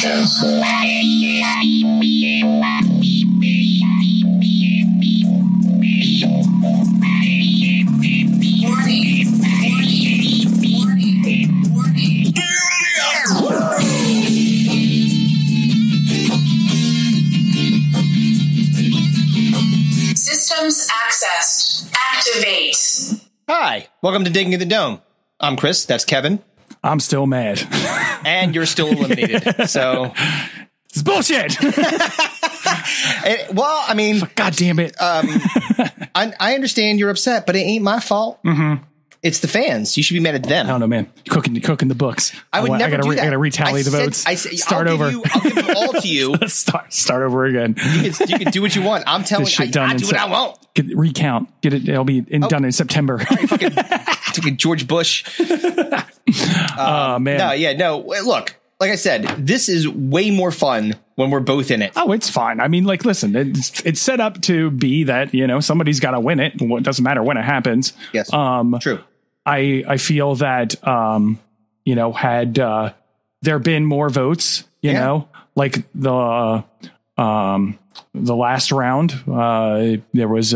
instructions. Systems accessed. Activate. Hi, welcome to Digging in the Dome. I'm Chris, that's Kevin. I'm still mad. And you're still eliminated. So it's bullshit. Well, I mean, God damn it. I understand you're upset, but it ain't my fault. Mm-hmm. It's the fans. You should be mad at them. I don't know, man. Cooking the books. I would never do that. I gotta retally the votes. Start over. I'll give them all to you. Start over again. You can do what you want. I'm telling you, I do what I want. Recount. Get it. It'll be done in September. Right, fucking George Bush. Man. No. Look, like I said, this is way more fun when we're both in it. Oh, it's fine. I mean, like, listen, it's set up to be that, somebody's got to win it. It doesn't matter when it happens. Yes. True. I feel that, had there been more votes, like the last round, there was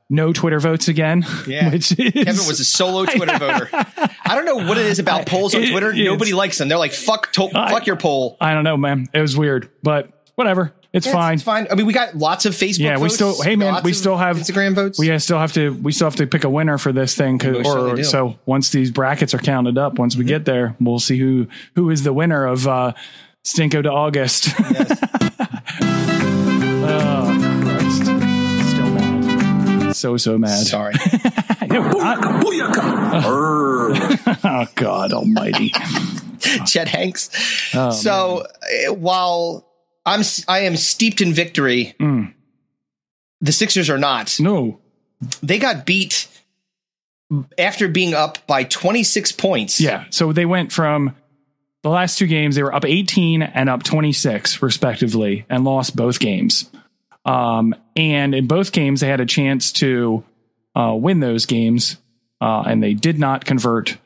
no Twitter votes again. Yeah. Kevin was a solo Twitter voter. I don't know what it is about polls on Twitter. Nobody likes them. They're like, fuck your poll. I don't know, man. It was weird, but whatever. It's fine. It's fine. I mean, we got lots of Facebook votes. We still have Instagram votes. We still have to pick a winner for this thing. So once these brackets are counted up, once we get there, we'll see who is the winner of Stinko de August. Yes. Oh, Christ. Still mad. So mad. Sorry. Oh, God almighty. Chet Hanks. Oh, while I am steeped in victory, the Sixers are not. No. They got beat after being up by 26 points. Yeah. So they went from the last two games, they were up 18 and up 26 respectively and lost both games. And in both games, they had a chance to win those games, and they did not convert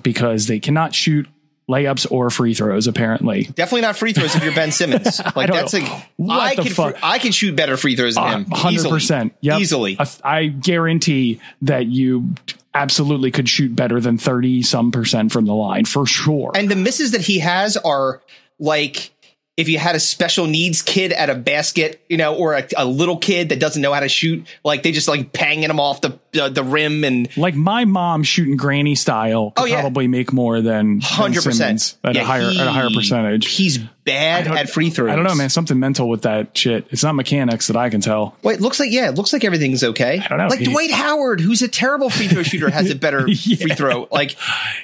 because they cannot shoot layups or free throws, apparently. Definitely not free throws if you're Ben Simmons. Like I can shoot better free throws than him. 100%. Yep. Easily. I guarantee that you absolutely could shoot better than 30% from the line for sure. And the misses that he has are like, if you had a special needs kid at a basket, or a little kid that doesn't know how to shoot, like they just like banging him off the rim, and like my mom shooting granny style could probably make more than 100% at a higher percentage. He's bad at free throws. I don't know, man. Something mental with that shit. It's not mechanics that I can tell. Well, it looks like everything's okay. I don't know. Like Dwight Howard, who's a terrible free throw shooter, has a better free throw. Like,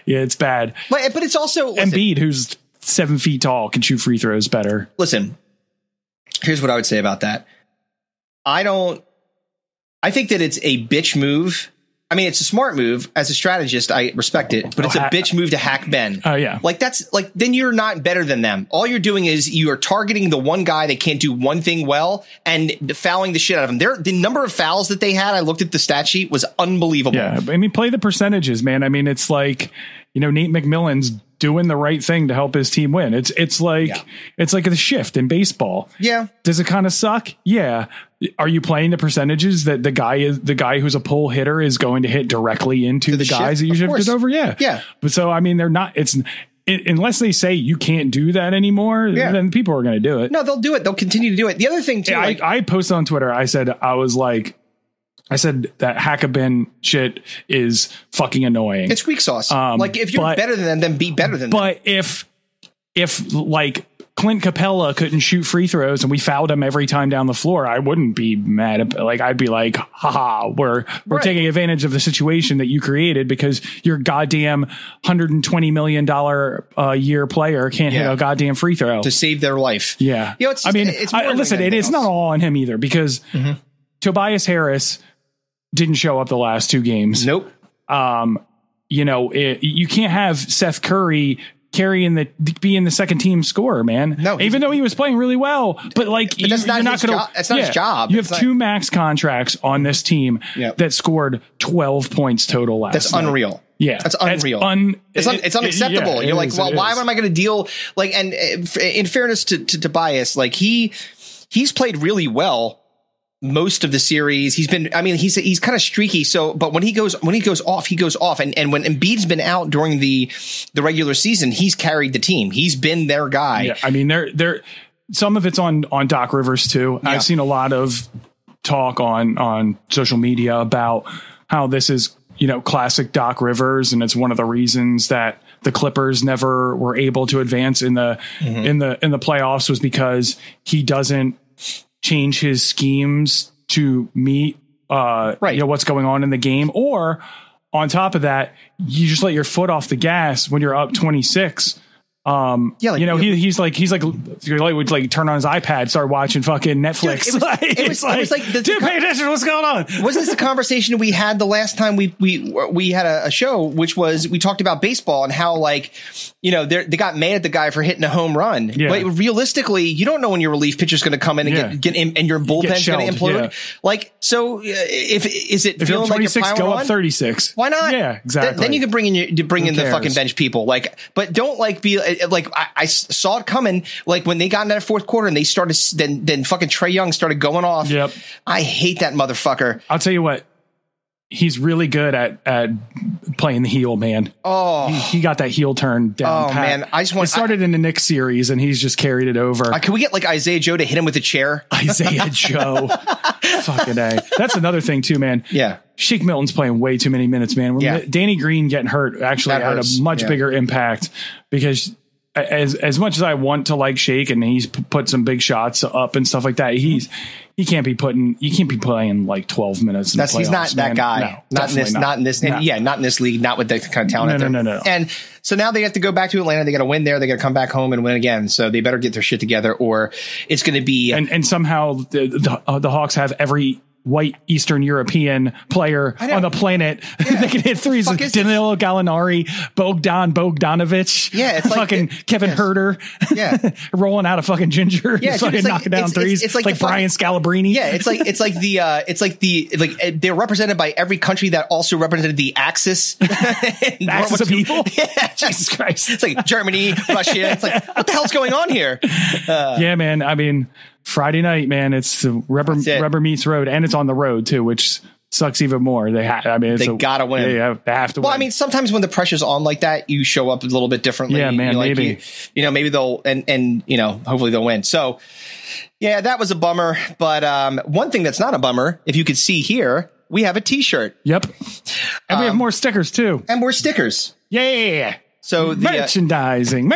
yeah, it's bad. But it's also Embiid, who's 7 feet tall, can shoot free throws better. Listen, here's what I would say about that. I think that it's a bitch move. I mean, it's a smart move. As a strategist, I respect it, but it's a bitch move to hack Ben. Oh, yeah. Like then you're not better than them. All you're doing is you are targeting the one guy that can't do one thing well and fouling the shit out of him. The number of fouls that they had, I looked at the stat sheet, was unbelievable. Yeah. I mean, play the percentages, man. I mean, it's like, Nate McMillan's doing the right thing to help his team win. It's like the shift in baseball. Yeah. Does it kind of suck? Yeah. Are you playing the percentages that the guy who's a pull hitter is going to hit directly into the guys that you shifted over? Yeah. Yeah. But so, I mean, they're not, unless they say you can't do that anymore, then people are going to do it. No, they'll do it. They'll continue to do it. The other thing too, I posted on Twitter. I said that hack-a-bin shit is fucking annoying. It's weak sauce. Like if you're better than them, then be better than them. But if like Clint Capella couldn't shoot free throws and we fouled him every time down the floor, I wouldn't be mad. I'd be like, haha, we're taking advantage of the situation that you created because your goddamn $120 million a year player can't hit a goddamn free throw to save their life. Yeah. It's not all on him either because Tobias Harris didn't show up the last two games. Nope. You can't have Seth Curry being the second team scorer, man. No, even though he was playing really well, but that's not his job. You have two max contracts on this team that scored 12 points total last night. Unreal. Yeah, that's unreal. It's unacceptable. Yeah, You're like, well, why is. am I going to deal like? And in fairness to Tobias, like he's played really well most of the series. He's been, I mean, he's kind of streaky. So, but when he goes off, he goes off. And when Embiid's been out during the regular season, he's carried the team. He's been their guy. Yeah, I mean, they're some of it's on Doc Rivers too. Yeah. I've seen a lot of talk on social media about how this is, classic Doc Rivers, and it's one of the reasons that the Clippers never were able to advance in the in the playoffs was because he doesn't change his schemes to meet what's going on in the game, or on top of that, you just let your foot off the gas when you're up 26. He's like would like turn on his iPad, start watching fucking Netflix. Dude, it was like dude, pay attention to what's going on. Was this the conversation we had the last time we had a show, which was we talked about baseball and how like they got mad at the guy for hitting a home run, but realistically, you don't know when your relief pitcher's going to come in and get in, and your bullpen's going to implode. Yeah. Like, so if feeling like you're piling go on, up 36, why not? Yeah, exactly. Then you can bring in the fucking bench people, like, but don't like be. Like I saw it coming. Like when they got in that fourth quarter and they started, then fucking Trae Young started going off. Yep. I hate that motherfucker. I'll tell you what, he's really good at playing the heel, man. Oh, he got that heel turn down. Oh pat. Man, it started in the Knicks series and he's just carried it over. Can we get like Isaiah Joe to hit him with a chair? Isaiah Joe, fucking A. That's another thing too, man. Yeah. Shake Milton's playing way too many minutes, man. Danny Green getting hurt actually had a much bigger impact because as much as I want to like Shake and he's put some big shots up and stuff like that, you can't be playing like 12 minutes. He's not that guy. No, not in this league, not with that kind of talent. No. And so now they have to go back to Atlanta. They got to win there. They got to come back home and win again. So they better get their shit together, or it's going to be. And somehow the Hawks have every white Eastern European player on the planet. They can hit threes. Danilo Gallinari, Bogdanovic. Yeah, it's like fucking Kevin Herter. Yeah, rolling out a fucking ginger. Yeah, fucking knocking down threes. It's like Brian Scalabrine. Yeah, it's like they're represented by every country that also represented the Axis. The Axis of people. Yeah, Jesus Christ. It's like Germany, Russia. It's like, what the hell's going on here? Yeah, man. I mean, Friday night, man, it's the rubber meets road, and it's on the road too, which sucks even more. They gotta win. They have to win. Well, I mean, sometimes when the pressure's on like that, you show up a little bit differently. Yeah, man, maybe they'll and hopefully they'll win. So yeah, that was a bummer. But one thing that's not a bummer, if you could see here, we have a T-shirt. Yep, and we have more stickers too. And more stickers. Yeah. So the, merchandising.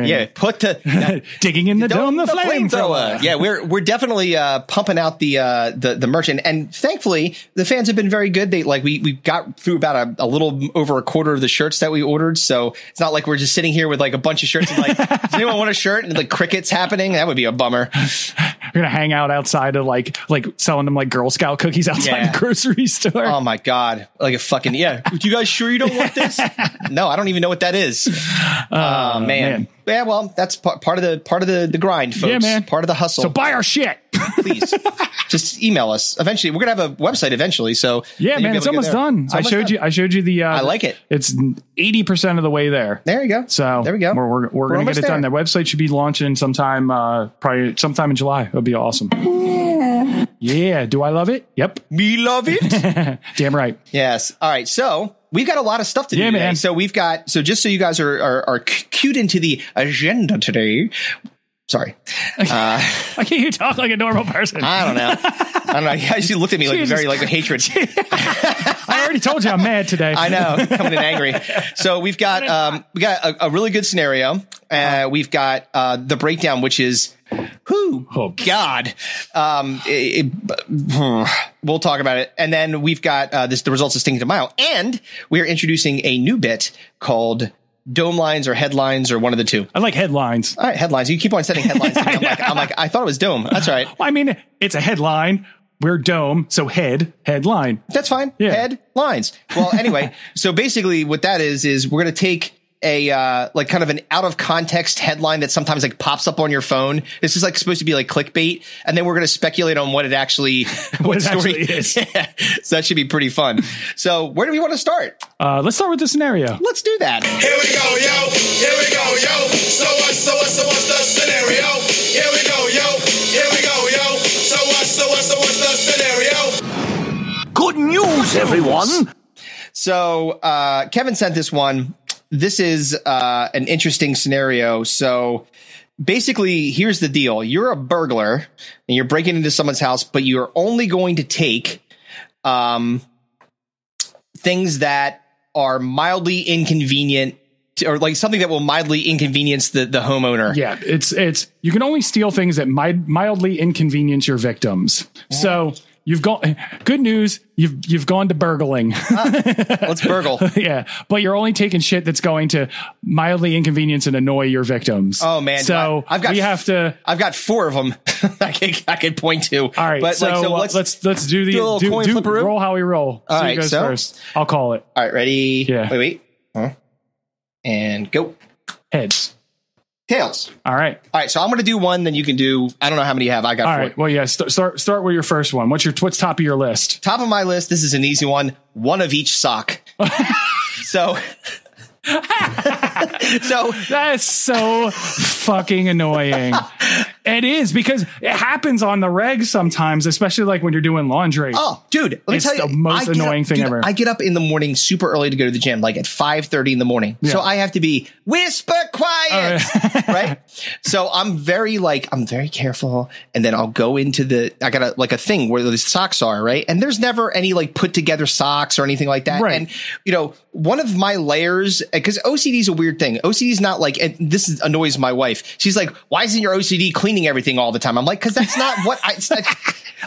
Yeah, put the digging in the dome, the flamethrower. Yeah, we're definitely pumping out the merch, and thankfully the fans have been very good. We got through about a little over a quarter of the shirts that we ordered, so it's not like we're just sitting here with like a bunch of shirts and like, does anyone want a shirt? And like crickets happening, that would be a bummer. We're gonna hang out outside of like selling them like Girl Scout cookies outside the grocery store. Oh my god, like a fucking you guys sure you don't want this? No, I don't even know what that is. Oh man. Yeah, well, that's part of the grind, folks. Yeah, man. Part of the hustle. So buy our shit. Please. Just email us. Eventually, we're gonna have a website eventually. So yeah, man, it's almost done. I showed you the I like it. It's 80% of the way there. There you go. So there we go. We're gonna get it done. That website should be launching sometime probably sometime in July. It'll be awesome. Yeah. Do I love it? Yep. Me love it. Damn right. Yes. All right. So we've got a lot of stuff to do today. Man. So just so you guys are cued into the agenda today. Sorry. Why can't you talk like a normal person? I don't know. You guys looked at me like very like with hatred. I already told you I'm mad today. I know, coming in angry. So we've got a really good scenario. We've got the breakdown, which is God. We'll talk about it, and then we've got the results of Stinko de Mayo, and we are introducing a new bit called Dome Lines or Headlines or one of the two. I like headlines. All right, headlines. You keep on setting headlines to me. I'm like, I thought it was Dome. That's all right. Well, I mean, it's a headline. We're Dome, so headline. That's fine. Yeah. Headlines. Well, anyway, so basically what that is we're going to take a like kind of an out of context headline that sometimes like pops up on your phone. This is like supposed to be like clickbait, and then we're going to speculate on what it actually what story actually is. Yeah. So that should be pretty fun. So where do we want to start? Let's start with the scenario. Let's do that. Here we go, yo. Here we go, yo. So what's the scenario? Here we go, yo. Here we go, yo. So what's the scenario? Good news, everyone. So Kevin sent this one. This is an interesting scenario. So basically, here's the deal. You're a burglar and you're breaking into someone's house, but you're only going to take things that are mildly inconvenient or like something that will mildly inconvenience the homeowner. Yeah, it's you can only steal things that mildly inconvenience your victims. Yeah. So you've gone. Good news, you've gone to burgling. Let's burgle. Yeah, but you're only taking shit that's going to mildly inconvenience and annoy your victims. Oh man! So I've got 4 of them. I can point to. All right, but so let's do the do a little coin flipperoo. Roll how we roll. All right, goes first. I'll call it. All right, ready? Yeah. Wait. Huh? And go. Heads. Tails. All right. So I'm going to do one. Then you can do. I don't know how many you have. I got 4. All right. Well, yeah. Start with your first one. What's top of your list? Top of my list. This is an easy one. One of each sock. So that's so fucking annoying. It is, because it happens on the reg sometimes, especially like when you're doing laundry. Oh, dude, let me tell you, the most annoying thing ever. I get up in the morning super early to go to the gym, like at 5:30 in the morning. Yeah. So I have to be whisper quiet, right? So I'm very careful, and then I'll go into I got a thing where the socks are, right? And there's never any like put together socks or anything like that. Right. And one of my layers, because OCD is a weird thing. OCD is not like, and this annoys my wife. She's like, why isn't your OCD cleaning everything all the time? I'm like, because that's not what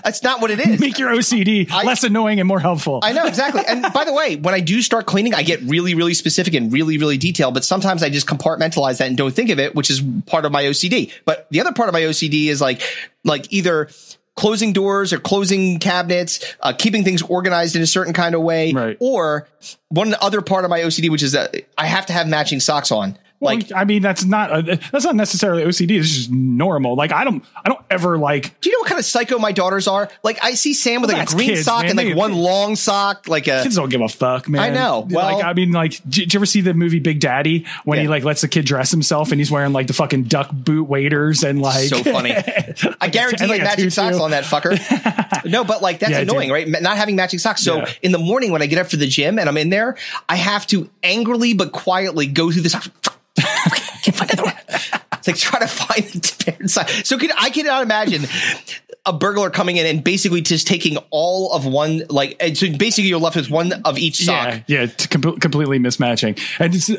that's not what it is. Make your OCD less annoying and more helpful. I know, exactly. And by the way, when I do start cleaning, I get really, really specific and really, really detailed. But sometimes I just compartmentalize that and don't think of it, which is part of my OCD. But the other part of my OCD is like either closing doors or closing cabinets, keeping things organized in a certain kind of way, right. Or one other part of my OCD, which is that I have to have matching socks on. Well, I mean, that's not necessarily OCD. It's just normal. Like, I don't ever like. Do you know what kind of psycho my daughters are? Like, I see Sam with like a green sock and like one long sock. Like kids don't give a fuck, man. I know. Well, like, I mean, like, did you ever see the movie Big Daddy when he like lets the kid dress himself and he's wearing like the fucking duck boot waders and like so funny. I guarantee he had matching socks on that fucker. No, but like that's annoying, right? Not having matching socks. So in the morning when I get up for the gym and I'm in there, I have to angrily but quietly go through the socks. Can't find the one. It's like try to find the different side. So I cannot imagine a burglar coming in and basically just taking all of one, and so basically you're left with one of each sock. Yeah, completely mismatching.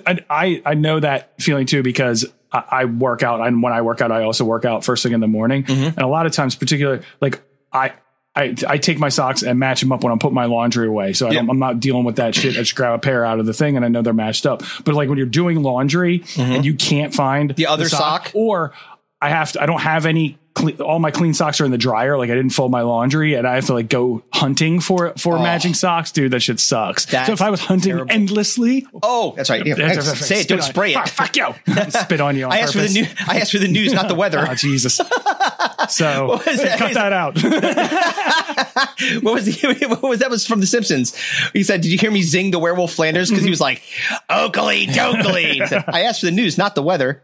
And I know that feeling too, because I work out, and when I work out, I also work out first thing in the morning. Mm-hmm. And a lot of times, particularly, like I take my socks and match them up when I'm putting my laundry away. So I'm not dealing with that shit. I just grab a pair out of the thing and I know they're matched up. But like when you're doing laundry and you can't find the other sock, or I don't have any all my clean socks are in the dryer. Like I didn't fold my laundry and I have to like go hunting for matching socks. Dude, that shit sucks. So if I was hunting endlessly. Oh, that's right. Yeah, say it. Don't spray it. Fuck you. Spit on you. I asked for the news, not the weather. Oh, Jesus. So cut that out. What was that? Was from The Simpsons. He said, "Did you hear me zing the werewolf Flanders?" Because he was like, "Oakley dokley." Said, I asked for the news, not the weather.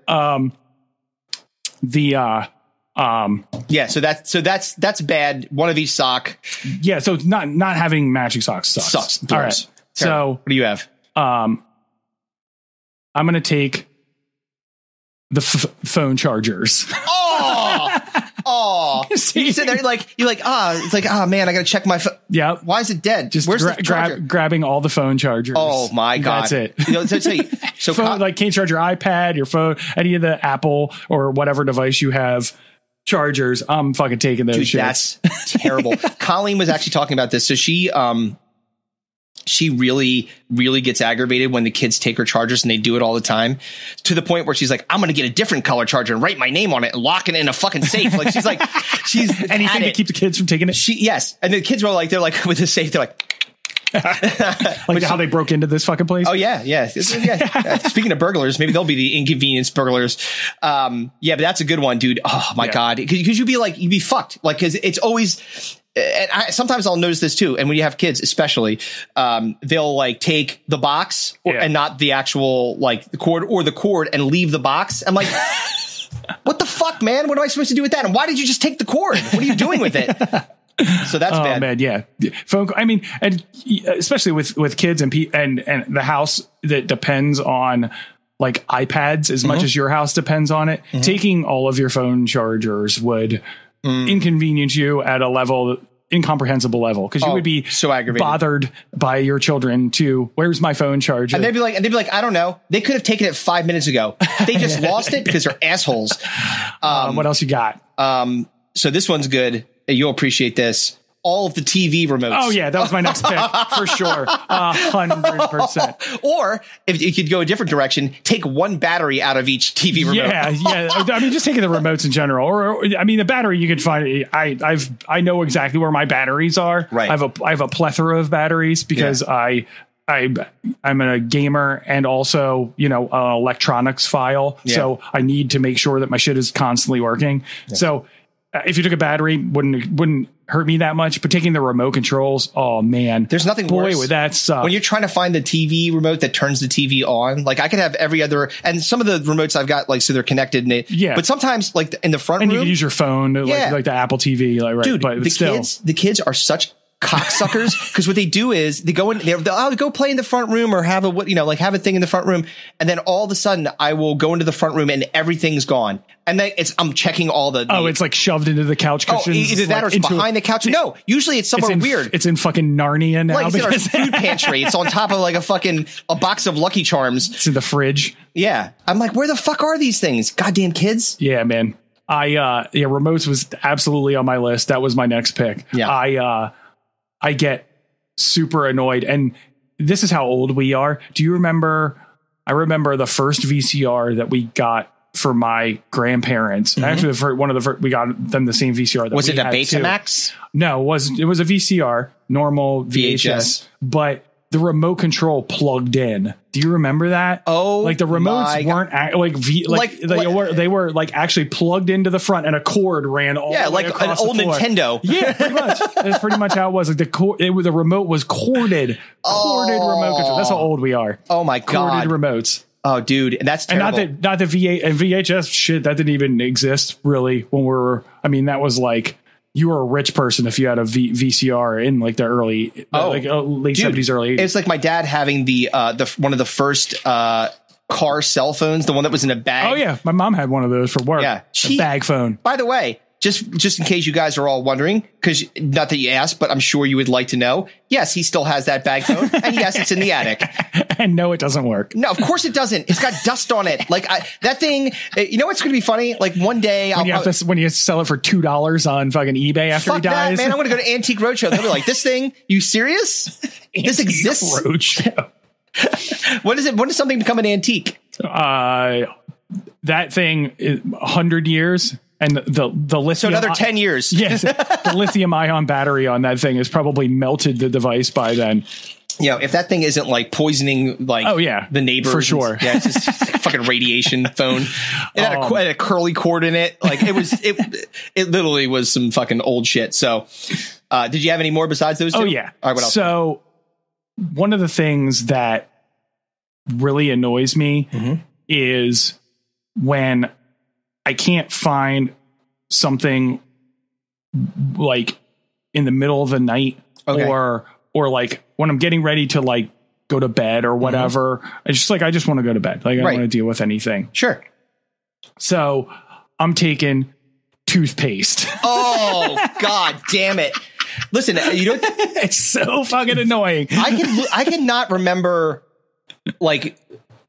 Yeah, so that's bad. One of each sock. Yeah, so not having matching socks sucks. All right. Terrible. So what do you have? I'm gonna take the phone chargers. Oh, you sit there you're like, it's like, man, I gotta check my phone. Yeah. Why is it dead? Just where's the charger? Grabbing all the phone chargers. Oh my God. That's it. So phone, like can't charge your iPad, your phone, any of the Apple or whatever device you have. Chargers. I'm fucking taking those. Dude, that's terrible. Colleen was actually talking about this. So she really, really gets aggravated when the kids take her chargers, and they do it all the time, to the point where she's like, I'm going to get a different color charger and write my name on it and lock it in a fucking safe. Like she's anything to keep the kids from taking it. Yes. And the kids were like, they're like with the safe, they're like, Like how they broke into this fucking place. Oh yeah. Speaking of burglars, maybe they'll be the inconvenience burglars. But that's a good one, dude. Oh my God. Because you'd be fucked. Like, cause it's always, and sometimes I'll notice this too. And when you have kids, especially, they'll like take the box and not the actual, like the cord and leave the box. I'm like, what the fuck, man? What am I supposed to do with that? And why did you just take the cord? What are you doing with it? So that's bad. Man, yeah. Phone. I mean, and especially with kids and the house that depends on like iPads as much as your house depends on it. Taking all of your phone chargers would inconvenience you at a level, incomprehensible level, because you would be so aggravated, bothered by your children to, where's my phone charger? And they'd be like, I don't know. They could have taken it 5 minutes ago. They just lost it because they're assholes. What else you got? So this one's good. You'll appreciate this. All of the TV remotes. Oh yeah, that was my next pick for sure. 100%. Or if you could go a different direction, take one battery out of each TV remote. Yeah. I mean, just taking the remotes in general, or I mean, the battery you could find. I know exactly where my batteries are. Right. I have a plethora of batteries because I'm a gamer and also, an electronics file. Yeah. So I need to make sure that my shit is constantly working. Yeah. So if you took a battery, wouldn't hurt me that much, but taking the remote controls, oh man, there's nothing worse. Would that suck. When you're trying to find the TV remote that turns the TV on, like I could have every other, and some of the remotes I've got, like, so they're connected and but sometimes like in the front room, you can use your phone, like the Apple TV, like, right. Dude, but the kids are such cocksuckers, because what they do is they go in, they'll go play in the front room or have a thing in the front room, and then all of a sudden I will go into the front room and everything's gone, and then I'm checking all the it's like shoved into the couch cushions. Either that or it's behind the couch. No, usually it's somewhere weird. It's in fucking Narnia now. Like it's in our food pantry. It's on top of like a box of Lucky Charms. It's in the fridge. Yeah, I'm like, where the fuck are these things? Goddamn kids. Yeah, man. Remotes was absolutely on my list. That was my next pick. Yeah. I get super annoyed, and this is how old we are. Do you remember? I remember the first VCR that we got for my grandparents. Actually, we got them the same VCR. Was it a Betamax? No, it was a VCR, normal VHS, but the remote control plugged in. Do you remember that? Oh, like the remotes weren't they were like actually plugged into the front, and a cord ran all the way like across an old the floor. Nintendo. Yeah, pretty much. That's pretty much how it was. Like the remote was corded remote control. That's how old we are. Oh my God, corded remotes. Oh, dude, and that's terrible. And not the VHS shit that didn't even exist really when that was like, you were a rich person if you had a VCR in like the early, late 70s, early 80s. It's like my dad having the one of the first car cell phones, the one that was in a bag. Oh yeah, my mom had one of those for work. Yeah, a bag phone. By the way, just in case you guys are all wondering, because not that you asked, but I'm sure you would like to know. Yes, he still has that bag phone, and yes, it's in the attic. And no, it doesn't work. No, of course it doesn't. It's got dust on it. Like that thing. You know what's going to be funny? Like one day, when you sell it for $2 on fucking eBay after he dies. That, man, I'm going to go to Antique Roadshow. They'll be like, "This thing? You serious? This exists?" Roadshow. When does something become an antique? That thing is 100 years. And the lithium, so another 10 years. Yes, the lithium ion battery on that thing has probably melted the device by then. If that thing isn't like poisoning, the neighbors for sure. Yeah, it's just fucking radiation phone. It had a curly cord in it. Like it literally was some fucking old shit. So, did you have any more besides those two? Oh yeah. All right, what else? So one of the things that really annoys me is when I can't find something like in the middle of the night or like when I'm getting ready to like go to bed or whatever. I just want to go to bed. Like I don't want to deal with anything. Sure. So I'm taking toothpaste. Oh, God damn it. Listen, it's so fucking annoying. I cannot remember like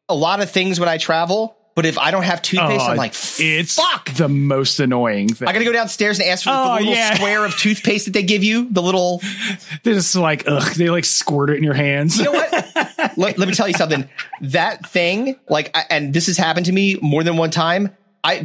a lot of things when I travel. But if I don't have toothpaste, I'm like, fuck. The most annoying thing. I got to go downstairs and ask for the little square of toothpaste that they give you. The little. They're just like, they like squirt it in your hands. You know what? let me tell you something. That thing, and this has happened to me more than one time.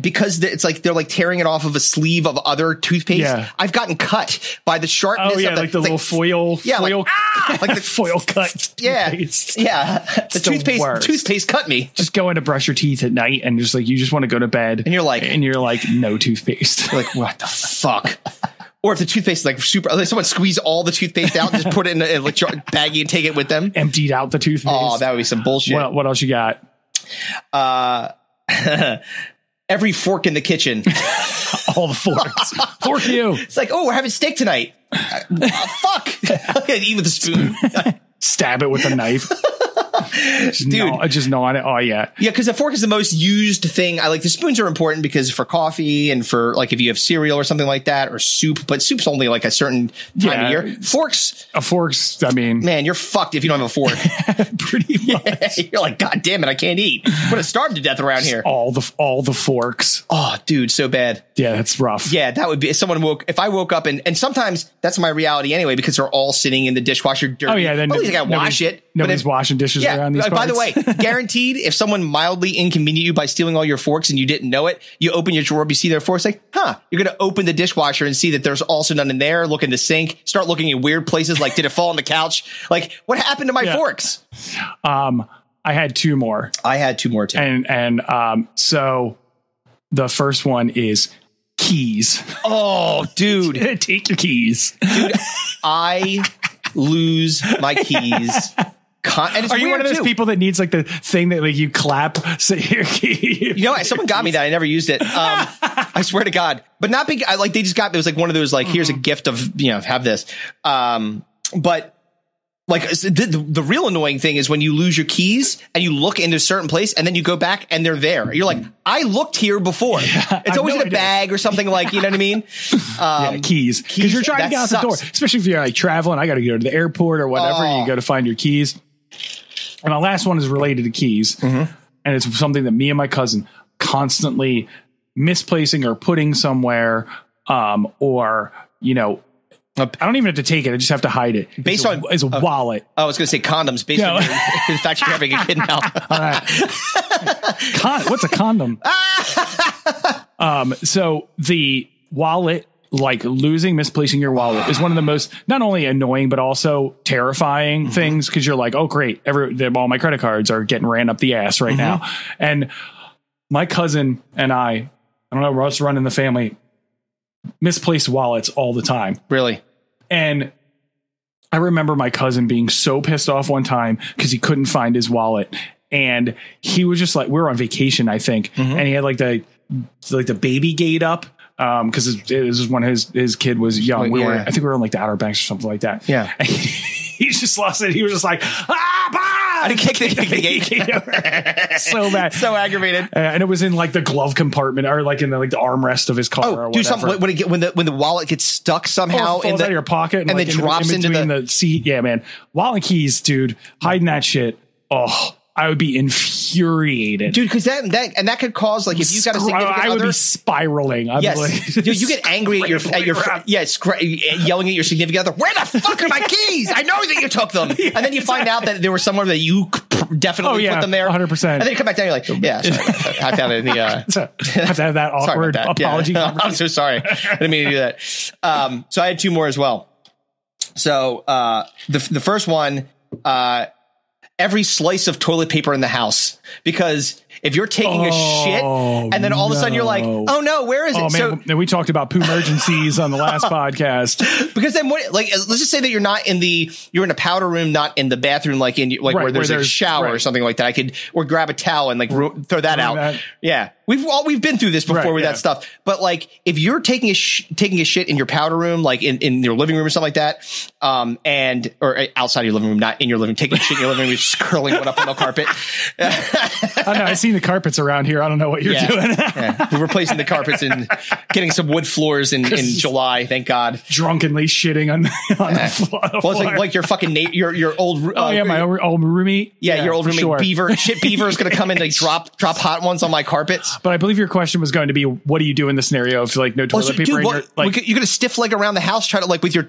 because it's like they're like tearing it off of a sleeve of other toothpaste. Yeah. I've gotten cut by the sharpness. Oh yeah, of like the little foil. Yeah, foil, like the foil cut. Yeah, toothpaste. yeah. The toothpaste cut me. Just going to brush your teeth at night and just like you just want to go to bed, and you're like no toothpaste. You're like, what the fuck? Or if the toothpaste is like super, like someone squeeze all the toothpaste out and just put it in a baggie and take it with them. Emptied out the toothpaste. Oh, that would be some bullshit. What else you got? Every fork in the kitchen. All the forks. Fork you. It's like, oh, we're having steak tonight. Fuck. Eat with a spoon. Stab it with a knife. Just gnaw on it. Oh yeah. Yeah, because the fork is the most used thing. I like the spoons are important because for coffee and for like if you have cereal or something like that or soup, but soup's only like a certain time of year. Forks. I mean, man, you're fucked if you don't have a fork. Pretty much. Yeah, you're like, God damn it, I can't eat. I'm gonna starve to death around here. All the forks. Oh, dude, so bad. Yeah, that's rough. Yeah, that would be if I woke up and sometimes that's my reality anyway because they're all sitting in the dishwasher dirty. Oh yeah, then at least I gotta wash it. Nobody's washing dishes around these parts. By the way, guaranteed, if someone mildly inconvenient you by stealing all your forks and you didn't know it, you open your drawer up, you see their forks, like, you're going to open the dishwasher and see that there's also none in there, look in the sink, start looking in weird places, like, did it fall on the couch? Like, what happened to my forks? I had two more. I had two more, too. And so the first one is keys. Oh, dude. Take your keys. Dude, I lose my keys. And it's Are you one of those too. people that needs like the thing that like you clap? So your key. You know, someone got me that. I never used it. I swear to God, but not big. Like they just got, it was like one of those, like, here's a gift of, have this. But like the real annoying thing is when you lose your keys and you look into a certain place and then you go back and they're there. You're like, I looked here before. Yeah, it's always in a bag or something, like, you know what I mean? Keys. Because you're trying to get out the door, especially if you're like traveling. I got to go to the airport or whatever. You go to find your keys. And my last one is related to keys. And it's something that me and my cousin constantly misplacing or putting somewhere, or, I don't even have to take it. I just have to hide it. Based on a wallet. I was going to say condoms. Based on the fact you're having a kid now. All right. What's a condom? So the wallet, like misplacing your wallet, is one of the most not only annoying but also terrifying things, because you're like, oh great, all my credit cards are getting ran up the ass right now. And my cousin and I don't know, we're us running the family, misplaced wallets all the time. Really? And I remember my cousin being so pissed off one time because he couldn't find his wallet, and he was just like, we were on vacation, I think, and he had like the baby gate up. Because it was when his kid was young. I think we were in like the Outer Banks or something like that. Yeah. And he just lost it. He was just like, I didn't kick the gate. So bad. So aggravated. And it was in like the glove compartment or like in the armrest of his car or whatever. Do something when the wallet gets stuck somehow in out of your pocket and then drops into the seat. Yeah, man. Wallet keys, dude. Hiding that shit. Oh, I would be infuriated, dude, because that could cause, like, if you got a significant other, I would be spiraling. Dude, you get angry at yelling at your significant other. Where the fuck are my keys? I know that you took them, and then you find out that there was somewhere that you definitely put them there, 100%. And then you come back down, you're like, yeah, sorry, I found it in the. Have to have that awkward apology. Yeah. I'm so sorry. I didn't mean to do that. So I had two more as well. So the first one. Every slice of toilet paper in the house, because if you're taking a shit and then all of a sudden you're like, oh no, where is it? Man, so we talked about poo emergencies on the last podcast. Because then let's just say that you're in a powder room, not in the bathroom, like where there's a shower or something like that. Or grab a towel and like throw that out. Yeah. We've been through this before with that stuff. But like, if you're taking a shit in your powder room, like in your living room or something like that, or outside your living room, not in your living room, taking a shit in your living room, just curling one up on the carpet. I know. I've seen the carpets around here. I don't know what you're doing. We're replacing the carpets and getting some wood floors in July. Thank God. Drunkenly shitting on the floor. Well, it's like your fucking your old. My old roommate. Yeah, your old roommate Beaver. Beaver is going to come in and drop hot ones on my carpets. But I believe your question was going to be, what do you do in the scenario if like no toilet paper? Dude, you're going to stiff leg around the house, try to like with your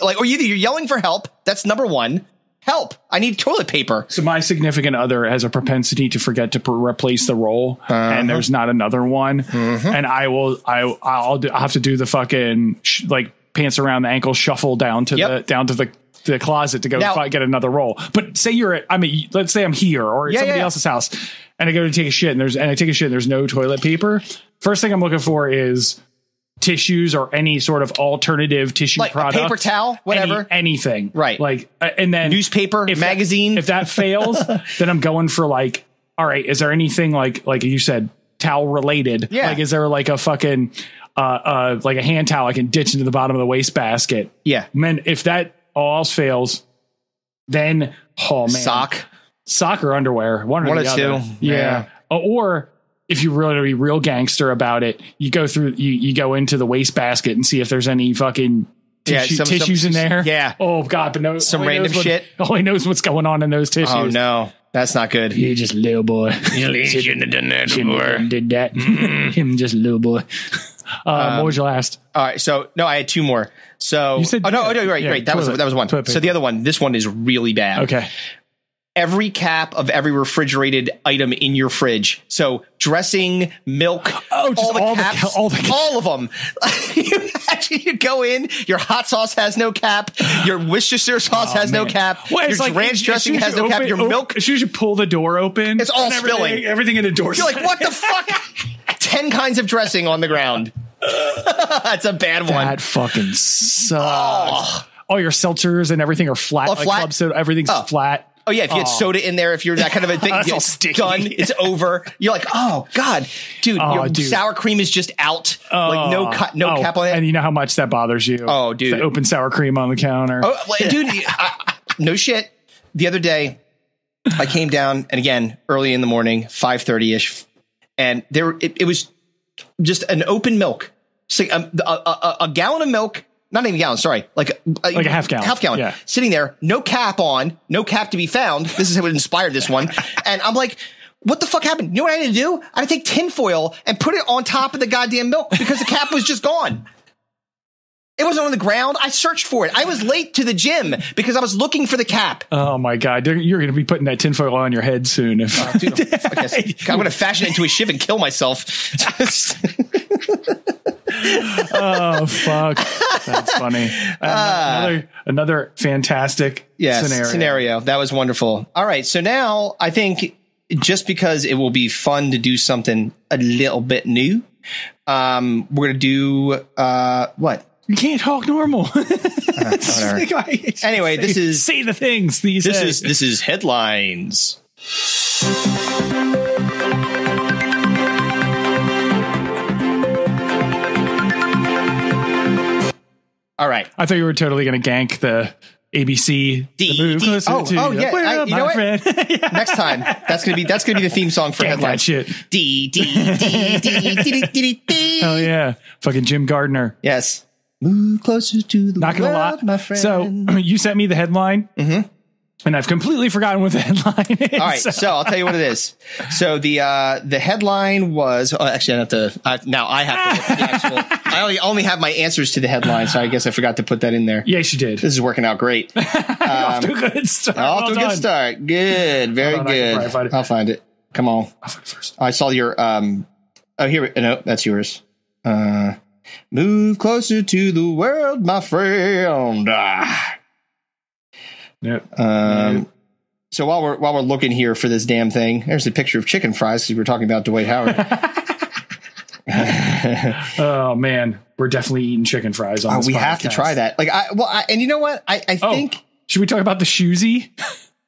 like, or either you're yelling for help. That's number one. Help. I need toilet paper. So my significant other has a propensity to forget to replace the roll, and there's not another one. And I'll have to do the fucking like pants around the ankle shuffle down to the closet to go get another roll. But say let's say I'm here or at somebody else's house, and I go to take a shit, and there's no toilet paper. First thing I'm looking for is tissues or any sort of alternative tissue like product, a paper towel, whatever, anything, right? Like, and then newspaper, magazine. If that fails, then I'm going for like, all right, is there anything like you said, towel related? Yeah. Like, is there like a fucking like a hand towel I can ditch into the bottom of the wastebasket? Yeah. Man, if that all else fails, then sock or underwear, one or the other. Two. Yeah. Or if you really be real gangster about it, you go through, you go into the wastebasket and see if there's any fucking tissues in there. Yeah. Oh God, but some random shit. Only knows what's going on in those tissues. Oh no, that's not good. You just little boy. You shouldn't have done that before. Did that. Him just little boy. What was your last? All right. So no, I had two more. So you said, right. That was one. So the other one, this one is really bad. Okay. Every cap of every refrigerated item in your fridge. So dressing, milk, all of them. You go in, your hot sauce has no cap. Your Worcestershire sauce has no cap. Well, your ranch dressing has no cap. Your milk. As soon as you pull the door open, it's all spilling. Everything in the door. You're like, what the fuck? 10 kinds of dressing on the ground. That's a bad one. That fucking sucks. All your seltzers and everything are flat. All like flat? Club soda, everything's flat. Oh yeah, if you had soda in there, if you're that kind of a thing, it's all sticky. Done. It's over. You're like, oh God, dude, sour cream is just out. Like no cap on it. And you know how much that bothers you. Oh, dude, the open sour cream on the counter. Oh, well, dude, no shit. The other day, I came down, and again, early in the morning, 5:30 ish, and it was just an open milk, so a gallon of milk. Not even a gallon, sorry. Like a half gallon. Yeah. Sitting there, no cap on, no cap to be found. This is what inspired this one. And I'm like, what the fuck happened? You know what I had to do? I had to take tinfoil and put it on top of the goddamn milk because the cap was just gone. It wasn't on the ground. I searched for it. I was late to the gym because I was looking for the cap. Oh my God. You're going to be putting that tinfoil on your head soon. Dude, I'm going to fashion it into a shiv and kill myself. Oh fuck, that's funny. Another fantastic scenario. That was wonderful. All right, so now I think just because it will be fun to do something a little bit new, we're gonna do what? You can't talk normal. Anyway, this is say the things. This is headlines. All right. I thought you were totally going to gank the ABC. Yeah. You know what? Next time, that's gonna be the theme song for headlines. That shit. Oh yeah, fucking Jim Gardner. Yes. Move closer to the world, my friend. So you sent me the headline. Mm-hmm. And I've completely forgotten what the headline is. All right, so I'll tell you what it is. So the headline was actually I have to look at the actual. I only have my answers to the headline, so I guess I forgot to put that in there. Yes, you did. This is working out great. Off to a good start. Good start. Good, very good. I'll find it. Come on. I'll find it first. I saw your here. No, that's yours. Move closer to the world, my friend. Yep. So while we're looking here for this damn thing, there's a picture of chicken fries because we were talking about Dwight Howard. Oh man, we're definitely eating chicken fries on this we podcast. have to try that. And you know what? I think. Should we talk about the shoesy?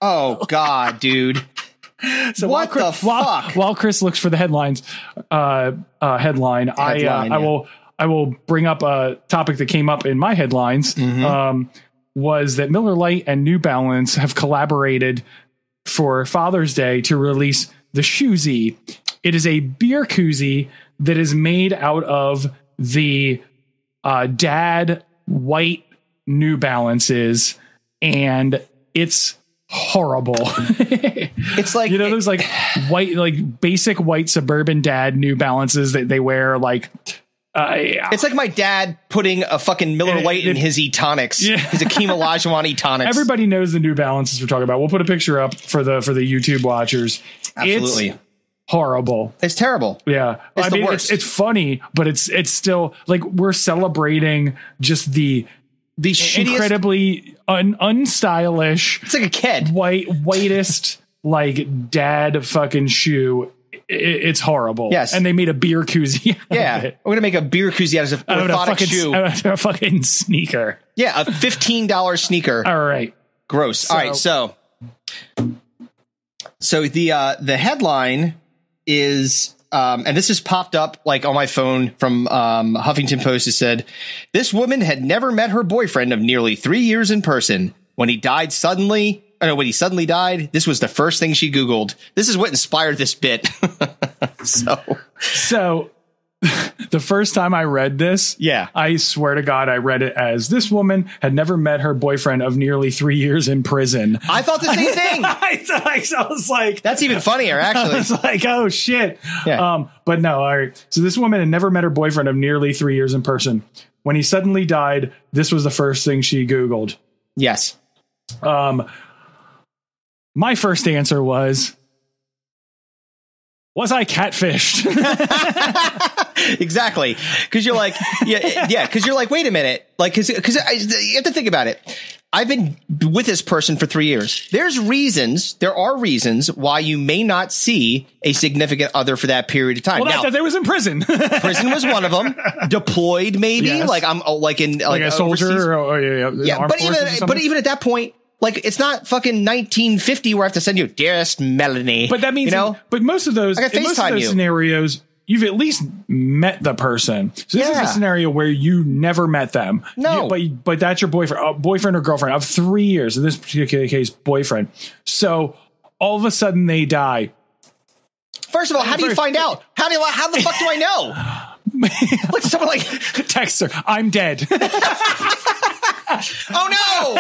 Oh God, dude. So what the fuck? While Chris looks for the headline, I will bring up a topic that came up in my headlines. Mm-hmm. Was that Miller Lite and New Balance have collaborated for Father's Day to release the Shoesy. It is a beer koozie that is made out of the dad white New Balances, and it's horrible. It's like, those like white, like basic white suburban dad New Balances that they wear like It's like my dad putting a fucking Miller Lite in his E-Tonics. Yeah. His Akeem Olajuwon E-Tonics. Everybody knows the New Balances we're talking about. We'll put a picture up for the YouTube watchers. Absolutely. It's horrible. It's terrible. Yeah. It's the worst. It's funny, but it's still like we're celebrating just the shittiest, incredibly unstylish. It's like a kid. Whitest like dad fucking shoe. It's horrible. Yes. And they made a beer koozie out of it. We're going to make a beer koozie out of an orthotic shoe. Out of a fucking sneaker. Yeah, a $15 sneaker. All right. Gross. All right, so the headline is and this has popped up like on my phone from Huffington Post. It said, this woman had never met her boyfriend of nearly 3 years in person. When he suddenly died, this was the first thing she Googled. This is what inspired this bit. So the first time I read this, I swear to God, I read it as this woman had never met her boyfriend of nearly 3 years in prison. I thought the same thing. I was like, that's even funnier, actually. I was like, oh shit. Yeah. But no, all right. So this woman had never met her boyfriend of nearly 3 years in person. When he suddenly died, this was the first thing she Googled. Yes. My first answer was I catfished? Exactly. Because you're like, because you're like, wait a minute. Like, because you have to think about it. I've been with this person for 3 years. There are reasons why you may not see a significant other for that period of time. Well, now, that was in prison. Prison was one of them. Deployed, maybe. Yes. Like I'm like in like a soldier. But even at that point, like it's not fucking 1950 where I have to send you, dearest Melanie. But that means, but most of those, scenarios, you've at least met the person. So this is a scenario where you never met them. No, but that's your boyfriend or girlfriend of 3 years. In this particular case, boyfriend. So all of a sudden they die. First of all, how do you find out? How the fuck do I know? Like someone like text her, I'm dead. Oh no!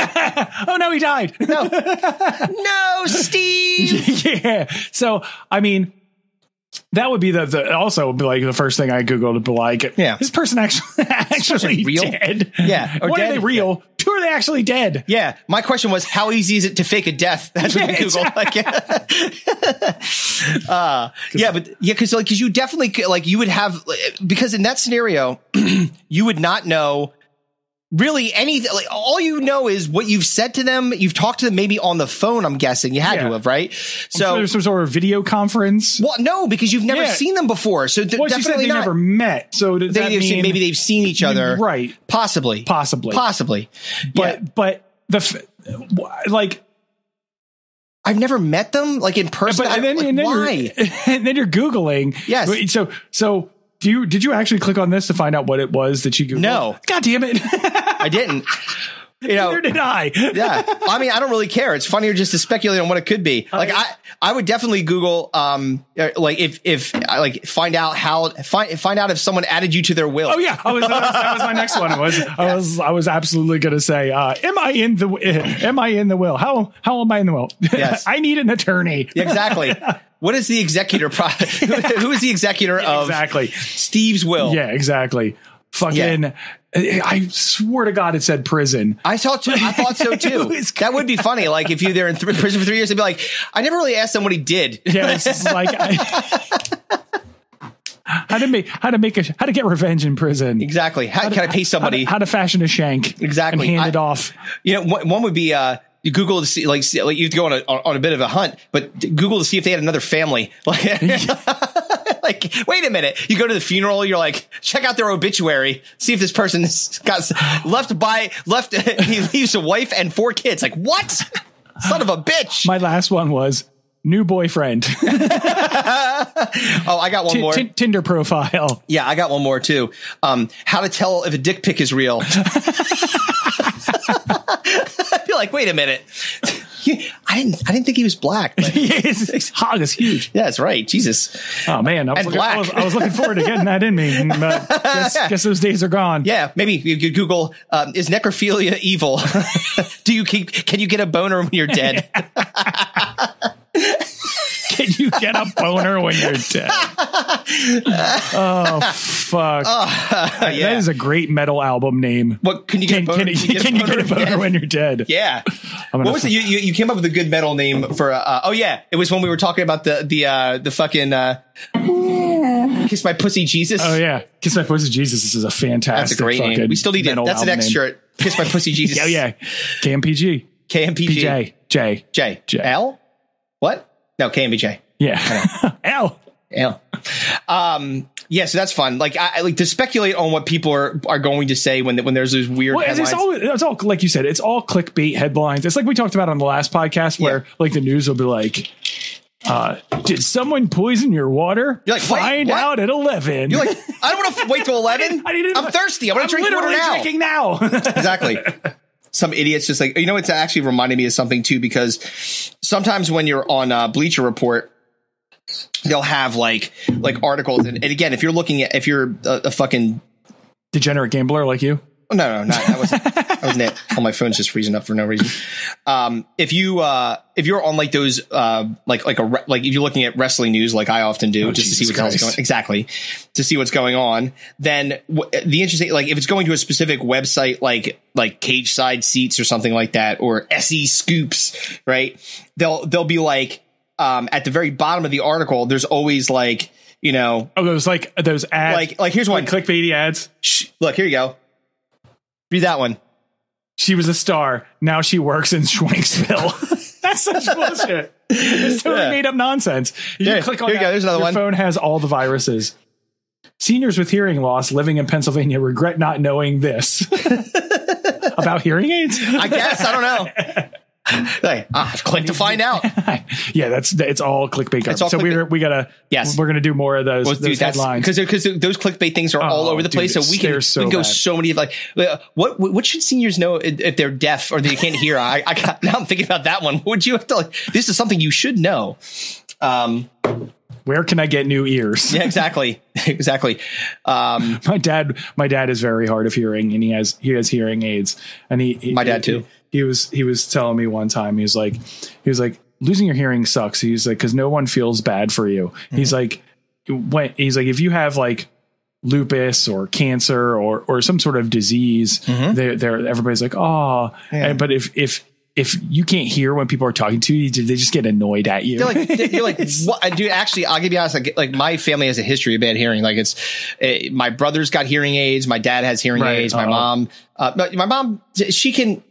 Oh no, he died. No, Steve. Yeah. So I mean, that would be also be like the first thing I Googled to be like, this person actually real? dead. Yeah. Or one, are they real? Yeah. Two, are they actually dead? Yeah. My question was, how easy is it to fake a death? That's what you Googled. Because you definitely like you would have because in that scenario you would not know. Really, anything, like all you know is what you've said to them. You've talked to them maybe on the phone. I'm guessing you had to have, right? So there's some sort of video conference. Well, no, because you've never seen them before. So definitely you said they never met. So does that mean maybe they've seen each other, right? Possibly. But like I've never met them, like in person. But, why? And then you're Googling. Yes. So. Did you actually click on this to find out what it was that you Googled? No. God damn it. I didn't. Neither did I. Yeah. I mean, I don't really care. It's funnier just to speculate on what it could be. Like I would definitely Google like if find out if someone added you to their will. Oh yeah. That was my next one. I was absolutely going to say, am I in the will? How am I in the will? Yes. I need an attorney. Exactly. What is the executor? Who is the executor of Steve's will? Yeah, exactly. Fucking. Yeah. I swear to God, it said prison. I thought so too. That would be funny. Like if you're there in prison for 3 years, they'd be like, I never really asked them what he did. Yeah, it's just like how to get revenge in prison. Exactly. How can I pay somebody? How to fashion a shank. Exactly. And hand it off. You know, one would be you Google to see like you have to go on a bit of a hunt, but Google to see if they had another family. Like, wait a minute. You go to the funeral. You're like, check out their obituary. See if this person got left. He leaves a wife and 4 kids. Like, what? Son of a bitch. My last one was new boyfriend. Oh, I got one more. Tinder profile. Yeah, I got one more too. How to tell if a dick pic is real. I'd be like, wait a minute. I didn't think he was black. His hog is huge. Yeah, that's right. Jesus. Oh man, I was looking forward to getting that in me. But guess those days are gone. Yeah, maybe you could Google is necrophilia evil? Can you get a boner when you're dead? Can you get a boner when you're dead? Oh, fuck. That is a great metal album name. What can you get? Can you get a boner when you're dead? Yeah. What was it? You came up with a good metal name for? It was when we were talking about the fucking Kiss My Pussy Jesus. Oh yeah, Kiss My Pussy Jesus. This is a fantastic. That's a great name. We still need it. That's the next shirt. Kiss My Pussy Jesus. Yeah. KMPG. J. L. What? No, KMBJ. Yeah. L. Yeah, so that's fun. Like, I like to speculate on what people are going to say when there's those weird headlines. It's all like you said. It's all clickbait headlines. It's like we talked about on the last podcast, where like the news will be like, "Did someone poison your water? You're like, find out at 11." You're like, I don't want to wait till 11. I'm thirsty. I want to drink water now. Drinking now. Exactly. Some idiots just like, it's actually reminded me of something too, because sometimes when you're on Bleacher Report, they'll have like articles. And again, if you're a fucking degenerate gambler like you. No, that wasn't it. Oh, my phone's just freezing up for no reason. If you're on like those, if you're looking at wrestling news, like I often do, just to see what's going on, exactly, to see what's going on, then the interesting, like if it's going to a specific website, like Cage Side Seats or something like that, or SE Scoops, right? They'll be like, at the very bottom of the article, there's always like, those ads, like here's one, clickbaity ads. Look, here you go. Read that one. She was a star. Now she works in Schwenksville. That's such bullshit. It's totally made up nonsense. You click on here you go. There's another one. Your phone has all the viruses. Seniors with hearing loss living in Pennsylvania regret not knowing this. About hearing aids? I guess. I don't know. Hey, click to find out. Yeah, it's all clickbait. So we're gonna do more of those headlines, because those clickbait things are all over the place. So we can go so many, like what should seniors know if they're deaf or they can't hear? Now I'm thinking about that one. Would you have to this is something you should know? Where can I get new ears? Yeah, exactly. My dad is very hard of hearing, and he has hearing aids, and my dad too. He was telling me one time, he was like, losing your hearing sucks. He's like, cause no one feels bad for you. Mm-hmm. He's like, if you have like lupus or cancer or some sort of disease, everybody's like, oh, yeah. But if you can't hear when people are talking to you, they just get annoyed at you. You're like, what? Dude, actually, I'll give you honest. Like my family has a history of bad hearing. Like my brother's got hearing aids. My dad has hearing aids. My mom, she's and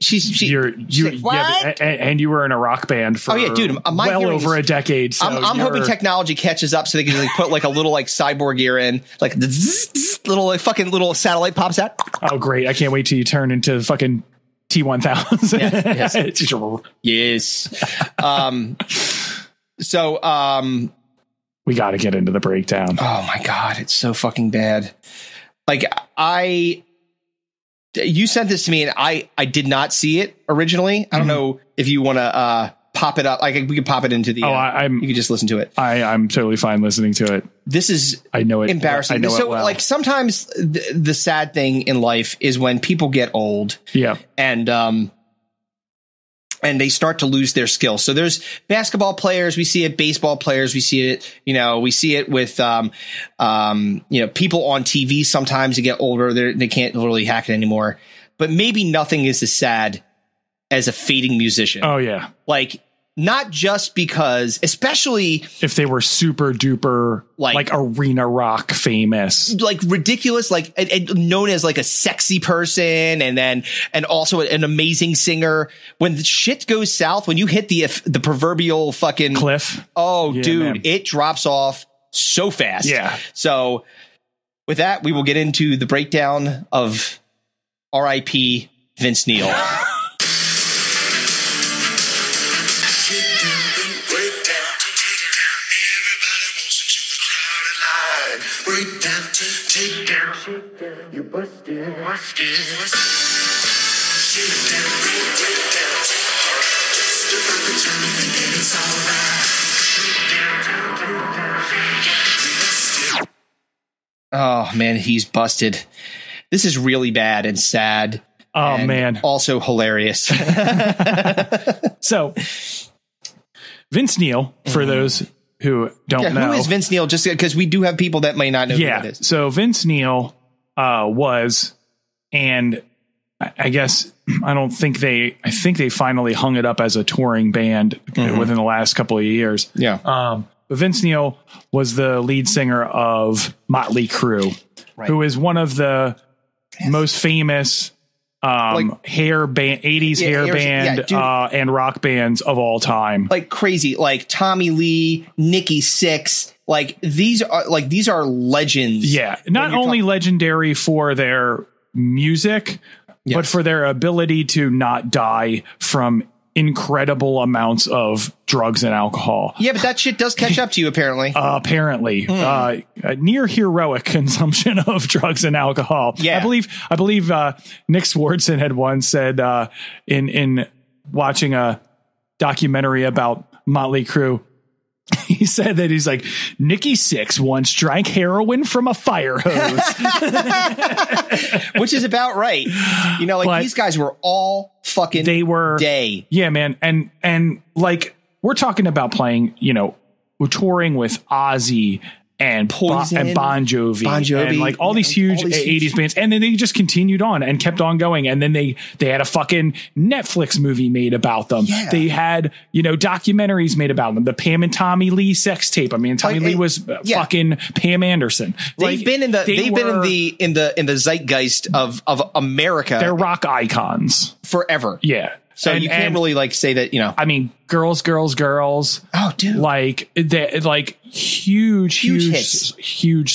you were in a rock band for over a decade. So I'm hoping technology catches up so they can like put like a little like cyborg ear in, like little like fucking little satellite pops out. Oh, great! I can't wait till you turn into fucking T1000. Yes. We got to get into the breakdown. Oh my God. It's so fucking bad. Like you sent this to me and I did not see it originally. I don't know if you want to, pop it up. Like we could pop it into the, you could just listen to it. I'm totally fine listening to it. This is, I know it. Embarrassing. I know so it well. Like sometimes the sad thing in life is when people get old. Yeah. And they start to lose their skills. So there's basketball players. We see it. Baseball players. We see it. We see it with, people on TV. Sometimes they get older. They can't really hack it anymore, but maybe nothing is as sad as a fading musician. Oh yeah. Like, not just because, especially if they were super duper, like arena rock famous, like ridiculous, like known as like a sexy person. And also an amazing singer. When the shit goes south, when you hit the proverbial fucking cliff. Oh, yeah, dude, man. It drops off so fast. Yeah. So with that, we will get into the breakdown of R.I.P. Vince Neil. Take down, you busted. Oh man, he's busted. This is really bad and sad. Oh man, also hilarious. So Vince Neil, for those who don't know. Who is Vince Neil? Just because we do have people that may not know who that is. So Vince Neil was, and I guess I think they finally hung it up as a touring band within the last couple of years. Yeah. But Vince Neil was the lead singer of Motley Crue, who is one of the most famous hair band, 80s hair band and rock bands of all time. Like crazy, like Tommy Lee, Nikki Sixx. Like these are legends. Yeah. Not only legendary for their music, but for their ability to not die from incredible amounts of drugs and alcohol. Yeah, but that shit does catch up to you, apparently. Near heroic consumption of drugs and alcohol. Yeah, I believe Nick Swardson had once said in watching a documentary about Motley Crue, he said that he's like, Nikki Sixx once drank heroin from a fire hose. Which is about right. You know, like but these guys were all fucking day. Yeah, man. And like we're talking about playing, you know, we're touring with Ozzy and Poison, and Bon Jovi and like all these huge 80s bands. And then they just continued on and kept on going. And then they had a fucking Netflix movie made about them. Yeah. They had, you know, documentaries made about them. The Pam and Tommy Lee sex tape. I mean, Tommy Lee was fucking Pam Anderson. They've been in the zeitgeist of America. They're rock icons forever. Yeah. So you can't really like say that, you know, I mean, girls. Oh, dude. Like huge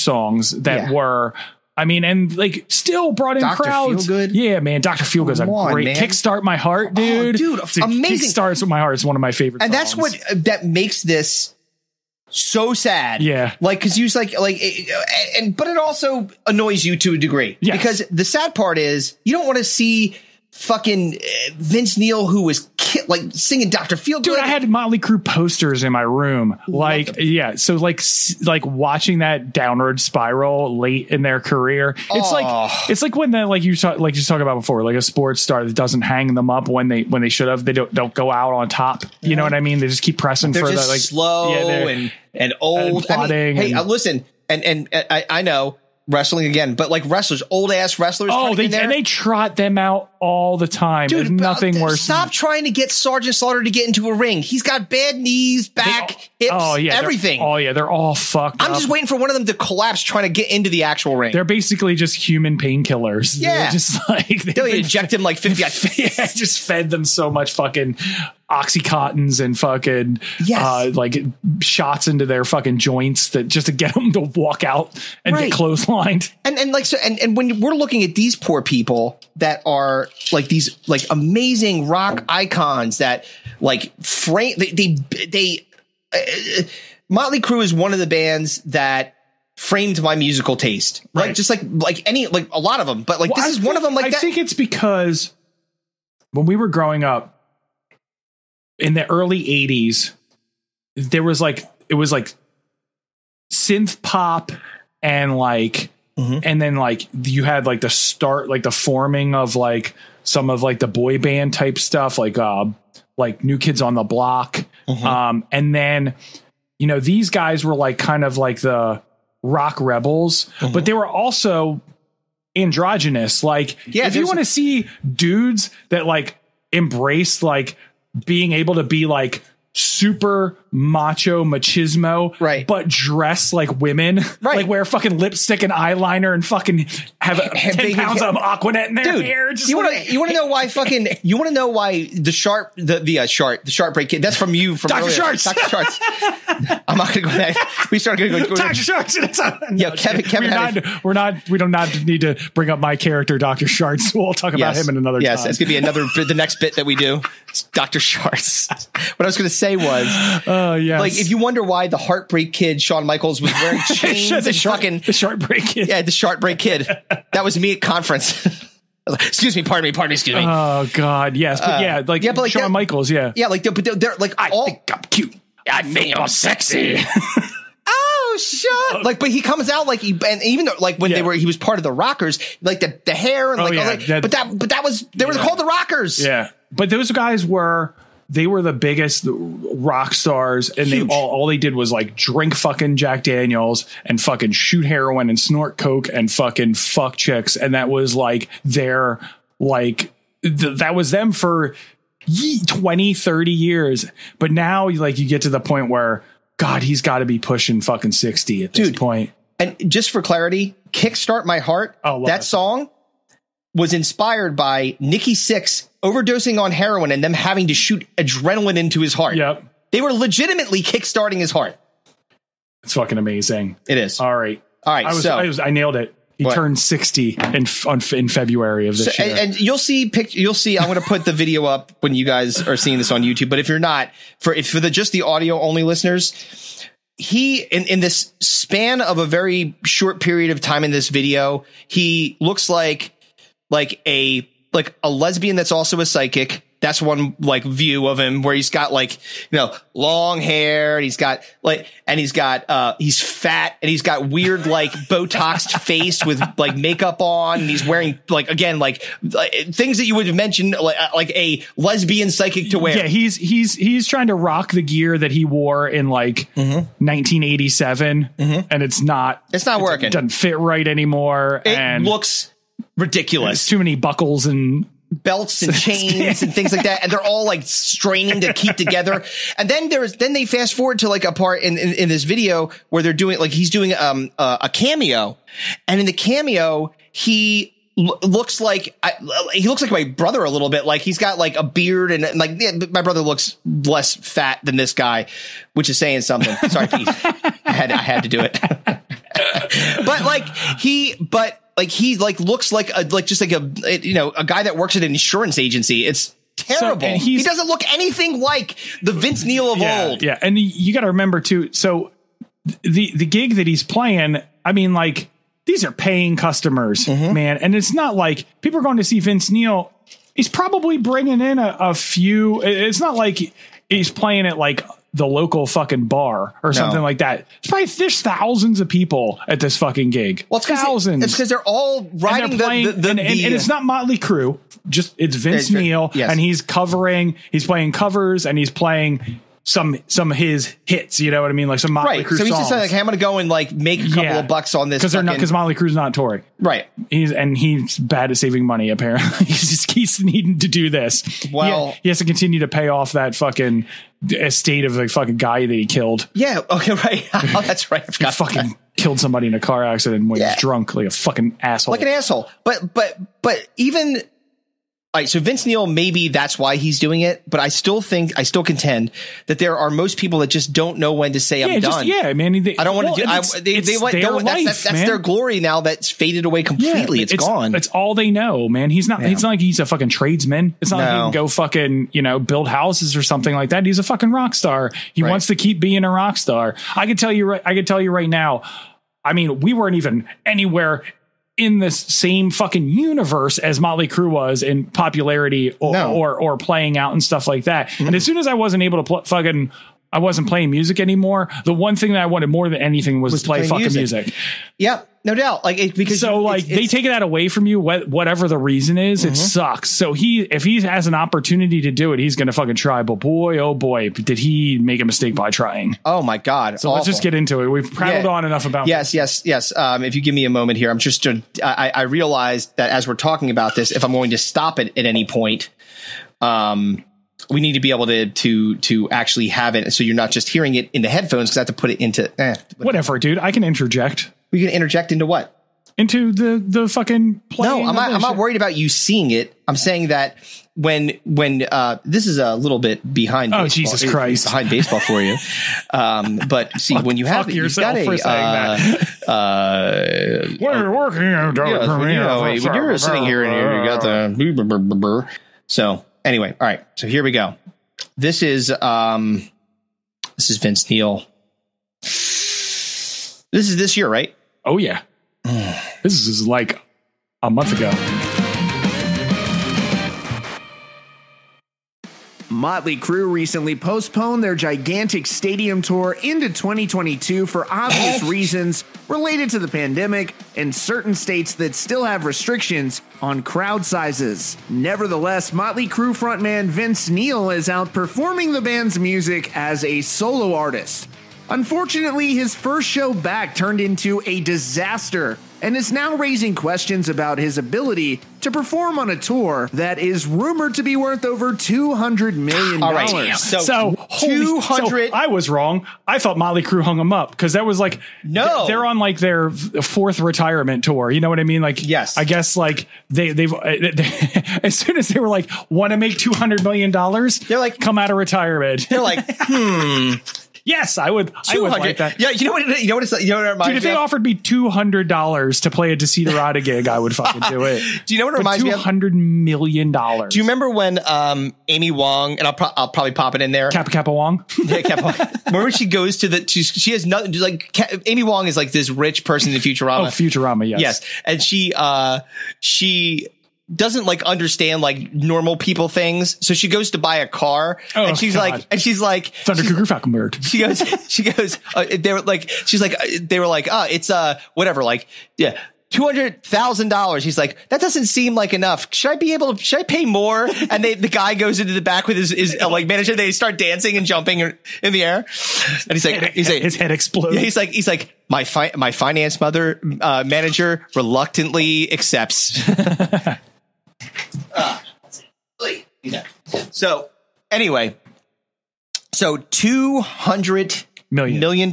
songs that were, I mean, and like still brought in Dr. crowds. Feelgood. Yeah, man. Dr. Feelgood's a great man. Kickstart My Heart, dude. Oh, dude, amazing. Kickstarts My Heart is one of my favorite and songs. that's that makes this so sad. Yeah. Like, cause you like, but it also annoys you to a degree. Yes. Because the sad part is you don't want to see fucking Vince Neil, who was singing Dr. Feelgood. Dude, I had Motley Crue posters in my room. Like, yeah. So like watching that downward spiral late in their career, it's like when you talk about before, like a sports star that doesn't hang them up when they should have, they don't go out on top. You know what I mean? They just keep pressing they're for just the like slow and old. And hey, listen, and I know wrestling again, but like wrestlers, old ass wrestlers. They trot them out all the time. Dude, there's nothing worse. Stop trying to get Sergeant Slaughter to get into a ring. He's got bad knees, back, hips, everything. They're all fucked up. I'm just waiting for one of them to collapse trying to get into the actual ring. They're basically just human painkillers. Yeah. They're just like they'll inject him like 50. Just fed them so much fucking Oxycontins and fucking like shots into their fucking joints that just to get them to walk out and get clotheslined. And when we're looking at these poor people that are like these like amazing rock icons that like frame Motley Crue is one of the bands that framed my musical taste. Right. Like just like any like a lot of them, but like this is one of them. Like I think it's because when we were growing up in the early 80s, it was like synth pop and like, and then like you had like the start, like the forming of like some of like the boy band type stuff, like New Kids on the Block. And then, you know, these guys were like kind of like the rock rebels, but they were also androgynous. Like if you want to see dudes that like embrace like being able to be like super macho machismo, right? But dress like women, right? Like wear fucking lipstick and eyeliner and fucking have 10 pounds of Aquanet in their hair. Just you want to know why fucking you want to know why the sharp break kid. That's from you, from Dr. Sharts. Dr. Sharts. I'm not gonna go there. We started going to go. Dr. Sharts. Yeah, Kevin. We do not need to bring up my character, Dr. Sharts. We'll talk about him in another time. Yes, it's gonna be the next bit that we do. It's Dr. Sharts. What I was gonna say was, like if you wonder why the Heartbreak Kid Shawn Michaels was wearing chains, the Heartbreak Kid. Yeah, the Heartbreak Kid. That was me at conference. Excuse me, pardon me. Excuse me. Oh God, yes, but but like Shawn Michaels, yeah, like they're like I think I'm cute. I think I'm sexy. Oh, shut! Like, but he comes out like and even though like when he was part of the Rockers, like the hair and but that was they were called the Rockers. Yeah, but those guys were they were the biggest rock stars, and they all they did was like drink fucking Jack Daniels and fucking shoot heroin and snort coke and fucking fuck chicks, and that was like their like that was them for 20, 30 years. But now like you get to the point where God, he's got to be pushing fucking 60 at this point. And just for clarity, Kickstart My Heart, that song was inspired by Nikki Sixx overdosing on heroin and them having to shoot adrenaline into his heart. Yep. They were legitimately kickstarting his heart. It's fucking amazing. It is. All right. I nailed it. He turned 60 in February of this year. And you'll see, I'm going to put the video up when you guys are seeing this on YouTube. But if you're not, for just the audio only listeners, he, in this span of a very short period of time in this video, he looks like a lesbian that's also a psychic. That's one like view of him where he's got like, long hair and he's fat and he's got weird like Botoxed face with like makeup on, and he's wearing like, again, like things that you would mention like a lesbian psychic to wear. Yeah. He's trying to rock the gear that he wore in like 1987 and it's not working. It doesn't fit right anymore. It looks ridiculous. There's too many buckles and belts and chains and things like that, and they're all like straining to keep together. And then they fast forward to like a part in this video where they're doing like he's doing a cameo, and in the cameo he looks like my brother a little bit. Like he's got like a beard and like my brother looks less fat than this guy, which is saying something. Sorry, Pete. I had to do it. He looks like a guy that works at an insurance agency. It's terrible. He doesn't look anything like the Vince Neil of old. Yeah. And you got to remember too. So the gig that he's playing, I mean, like these are paying customers, man. And it's not like people are going to see Vince Neil. He's probably bringing in a few. It's not like he's playing at like the local fucking bar or something like that. There's thousands of people at this fucking gig. Well, it's thousands. It's because they're all riding and it's not Motley Crue. It's Vince Neil, and he's playing covers, and he's playing some of his hits. You know what I mean? Like some Motley Crue songs. So he's just like, hey, I'm going to go and like make a couple of bucks on this because Motley Crue's not touring. Right. He's bad at saving money. Apparently, he's needing to do this. Well, he has to continue to pay off that fucking estate of the fucking guy that he killed. Yeah. Okay. Right. Oh, that's right. He fucking killed somebody in a car accident when he was drunk, like a fucking asshole. Like an asshole. But even. All right, so Vince Neil, maybe that's why he's doing it, but I still contend that there are most people that just don't know when to say I'm done. Man. I don't want to do. That's their glory now. That's faded away completely. It's gone. It's all they know, man. It's not like he's a fucking tradesman. It's not like he can go fucking build houses or something like that. He's a fucking rock star. He wants to keep being a rock star. I can tell you right now. I mean, we weren't even anywhere in the same fucking universe as Motley Crue was in popularity or playing out and stuff like that. And as soon as I wasn't able to I wasn't playing music anymore, the one thing that I wanted more than anything was to play fucking music. Yeah, no doubt. Because they take that away from you, whatever the reason is, it sucks. So if he has an opportunity to do it, he's going to fucking try. But boy, oh boy, did he make a mistake by trying. Oh my God. So let's just get into it. We've prattled on enough about this. Yes. If you give me a moment here, I realized that as we're talking about this, if I'm going to stop it at any point, we need to be able to actually have it, so you're not just hearing it in the headphones, because I have to put it into whatever, dude. I can interject. We can interject into what? Into the fucking play. No, I'm not worried about you seeing it. I'm saying that when this is a little bit behind. Oh, Jesus Christ! Behind baseball for you. But see, when you have yourself for saying that. We're working on when you're sitting here and you got the so. Anyway, all right. So here we go. This is Vince Neil. This is this year, right? Oh yeah. This is like a month ago. Motley Crue recently postponed their gigantic stadium tour into 2022 for obvious reasons related to the pandemic and certain states that still have restrictions on crowd sizes. Nevertheless, Motley Crue frontman Vince Neil is out performing the band's music as a solo artist. Unfortunately, his first show back turned into a disaster and is now raising questions about his ability to perform on a tour that is rumored to be worth over $200 million. All right, so 200. So I was wrong. I thought Motley Crue hung them up because that was like, no, they're on like their fourth retirement tour. You know what I mean? Like, yes, I guess like they've as soon as they were like, want to make $200 million, they're like, come out of retirement. They're like, Yes, I would like that. Yeah, you know what it reminds Dude, if they offered me $200 to play a Desiderata gig, I would fucking do it. Do you know what it reminds me of? $200 million. Do you remember when Amy Wong, and I'll probably pop it in there. Kappa Wong? Yeah, Kappa Wong. Remember she goes to she has nothing, like Amy Wong is like this rich person in Futurama. Oh, Futurama, yes. Yes. And she doesn't like understand like normal people things, so she goes to buy a car, and she's like Thunder Cougar Falconbird. She goes they were like it's whatever, like, yeah, $200,000. He's like, that doesn't seem like enough. Should I pay more? And the guy goes into the back with his like manager. They start dancing and jumping in the air, and he's like his head explodes. Yeah, he's like my finance manager reluctantly accepts. So anyway, so $200 million.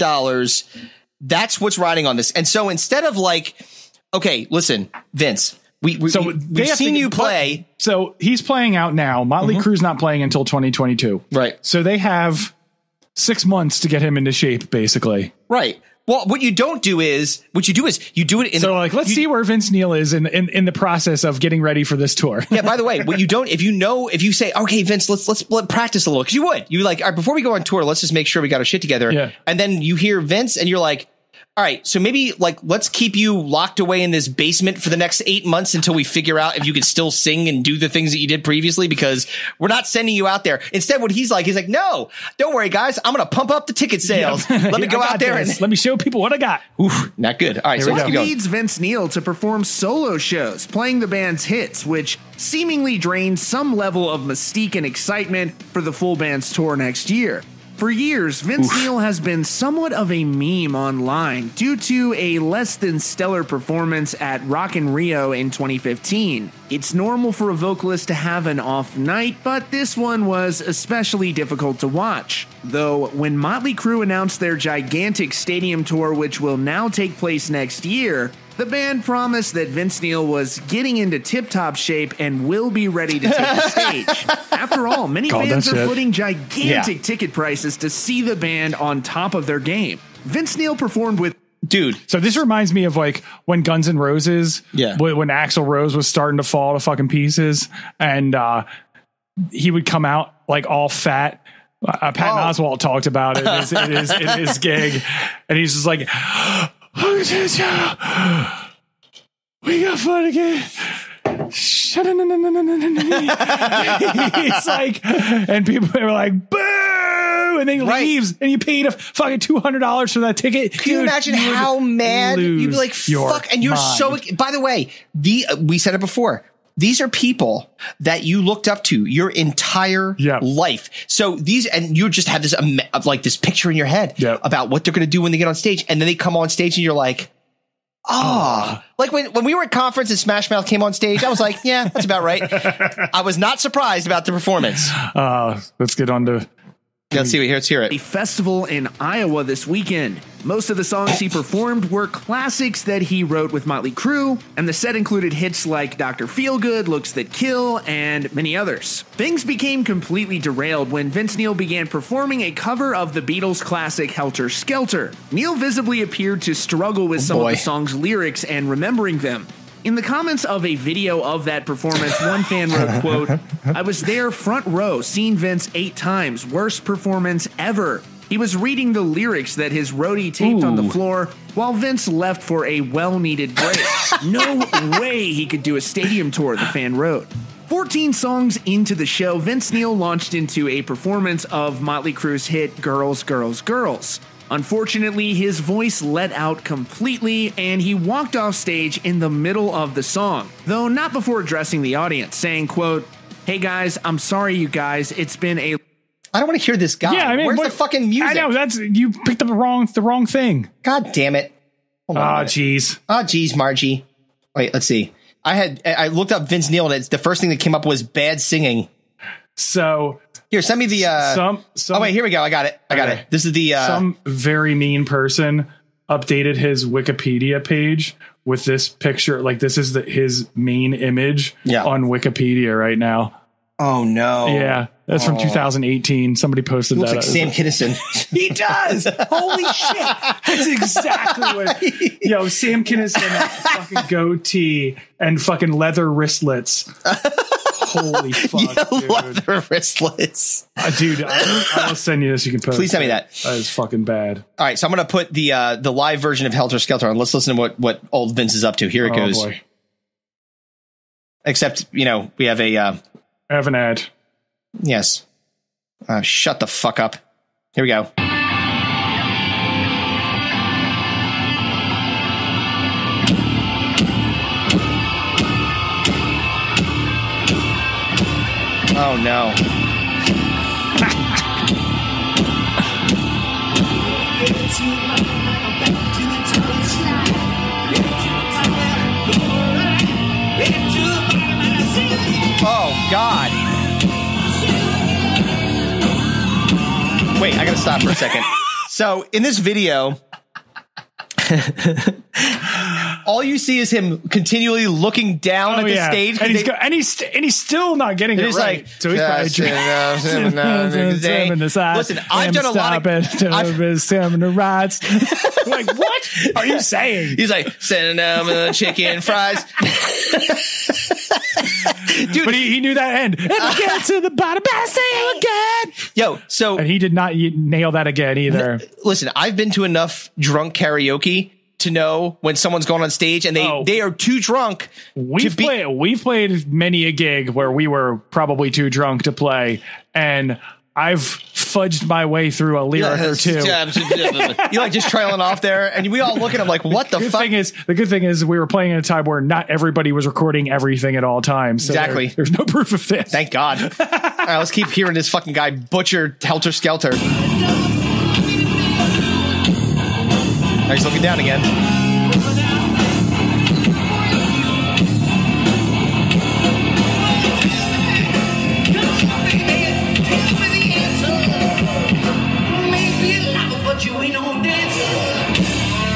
That's what's riding on this. And so instead of like, okay, listen, Vince, we've seen you play. So he's playing out now. Motley Crue's not playing until 2022. Right. So they have 6 months to get him into shape, basically. Right. Well, what you do is you do it in. So let's see where Vince Neil is in the process of getting ready for this tour. Yeah. By the way, if you say, okay, Vince, let's practice a little, because you like, all right, before we go on tour, let's just make sure we got our shit together. Yeah. And then you hear Vince and you're like, all right, so maybe like, let's keep you locked away in this basement for the next 8 months until we figure out if you can still sing and do the things that you did previously, because we're not sending you out there. Instead, what he's like, no, don't worry, guys. I'm going to pump up the ticket sales. Let me go out there and let me show people what I got. Oof, not good. All right, so what leads Vince Neil to perform solo shows, playing the band's hits, which seemingly drains some level of mystique and excitement for the full band's tour next year. For years, Vince Neil has been somewhat of a meme online due to a less than stellar performance at Rock in Rio in 2015. It's normal for a vocalist to have an off night, but this one was especially difficult to watch. Though, when Motley Crue announced their gigantic stadium tour, which will now take place next year, the band promised that Vince Neil was getting into tip-top shape and will be ready to take the stage. After all, many fans are footing gigantic ticket prices to see the band on top of their game. Vince Neil performed with... Dude. So this reminds me of like when Guns N' Roses, when Axl Rose was starting to fall to fucking pieces, and he would come out like all fat. Patton Oswalt talked about it in his gig, and he's just like... We got fun again. He's like, and people were like, boo, and then he leaves, and you paid a fucking $200 for that ticket. Can you imagine how mad you'd be like, fuck, and you're so, by the way, we said it before. These are people that you looked up to your entire life. So and you just have this, like this picture in your head about what they're going to do when they get on stage. And then they come on stage and you're like, like when we were at conference and Smash Mouth came on stage, I was like, yeah, that's about right. I was not surprised about the performance. Let's get on to... Let's hear it. A festival in Iowa this weekend. Most of the songs he performed were classics that he wrote with Motley Crue, and the set included hits like Dr. Feelgood, Looks That Kill, and many others. Things became completely derailed when Vince Neil began performing a cover of the Beatles' classic Helter Skelter. Neil visibly appeared to struggle with some of the song's lyrics and remembering them. In the comments of a video of that performance, one fan wrote, quote, I was there front row, seen Vince 8 times, worst performance ever. He was reading the lyrics that his roadie taped on the floor while Vince left for a well-needed break. No way he could do a stadium tour, the fan wrote. 14 songs into the show, Vince Neil launched into a performance of Motley Crue's hit Girls, Girls, Girls. Unfortunately, his voice let out completely, and he walked off stage in the middle of the song, though not before addressing the audience, saying, quote, "Hey guys, I'm sorry you guys, it's been a..." I don't want to hear this guy. Yeah, I mean, where's the fucking music? I know, you picked up the wrong thing. God damn it. Oh, jeez. Oh, jeez, Margie. Wait, let's see. I looked up Vince Neil, and the first thing that came up was bad singing. So here, send me the oh wait, here we go. I got it. This is the some very mean person updated his Wikipedia page with this picture. Like, this is his main image on Wikipedia right now. Oh no. Yeah, that's from 2018. Somebody posted looks that. Like Sam Kinison. He does. Holy shit. That's exactly what. Yo, Sam Kinison, fucking goatee and fucking leather wristlets. Holy fuck, dude. Leather wristlets. Dude, I will send you this. You can post. Please send me that. That is fucking bad. All right, so I'm going to put the live version of Helter Skelter on. Let's listen to what old Vince is up to. Here it goes. Boy. Except, we have I have an ad. Yes. Shut the fuck up. Here we go. Oh no. Oh God. Wait, I gotta stop for a second. So in this video, all you see is him continually looking down at the stage, and he's still not getting it right. Like, so he's listen, I've done a lot of like, what are you saying? He's like, sending them chicken fries. Dude, but he knew that end. And get to the bottom, I say it again. Yo, so and he did not nail that again either. Listen, I've been to enough drunk karaoke to know when someone's going on stage and they are too drunk. We've played many a gig where we were probably too drunk to play, and I've fudged my way through a lyric or two. You like just trailing off there, and we all look at him like, what the fuck? The good thing is we were playing at a time where not everybody was recording everything at all times. So exactly. There's no proof of this. Thank God. All right, let's keep hearing this fucking guy butcher Helter Skelter. Now he's looking down again.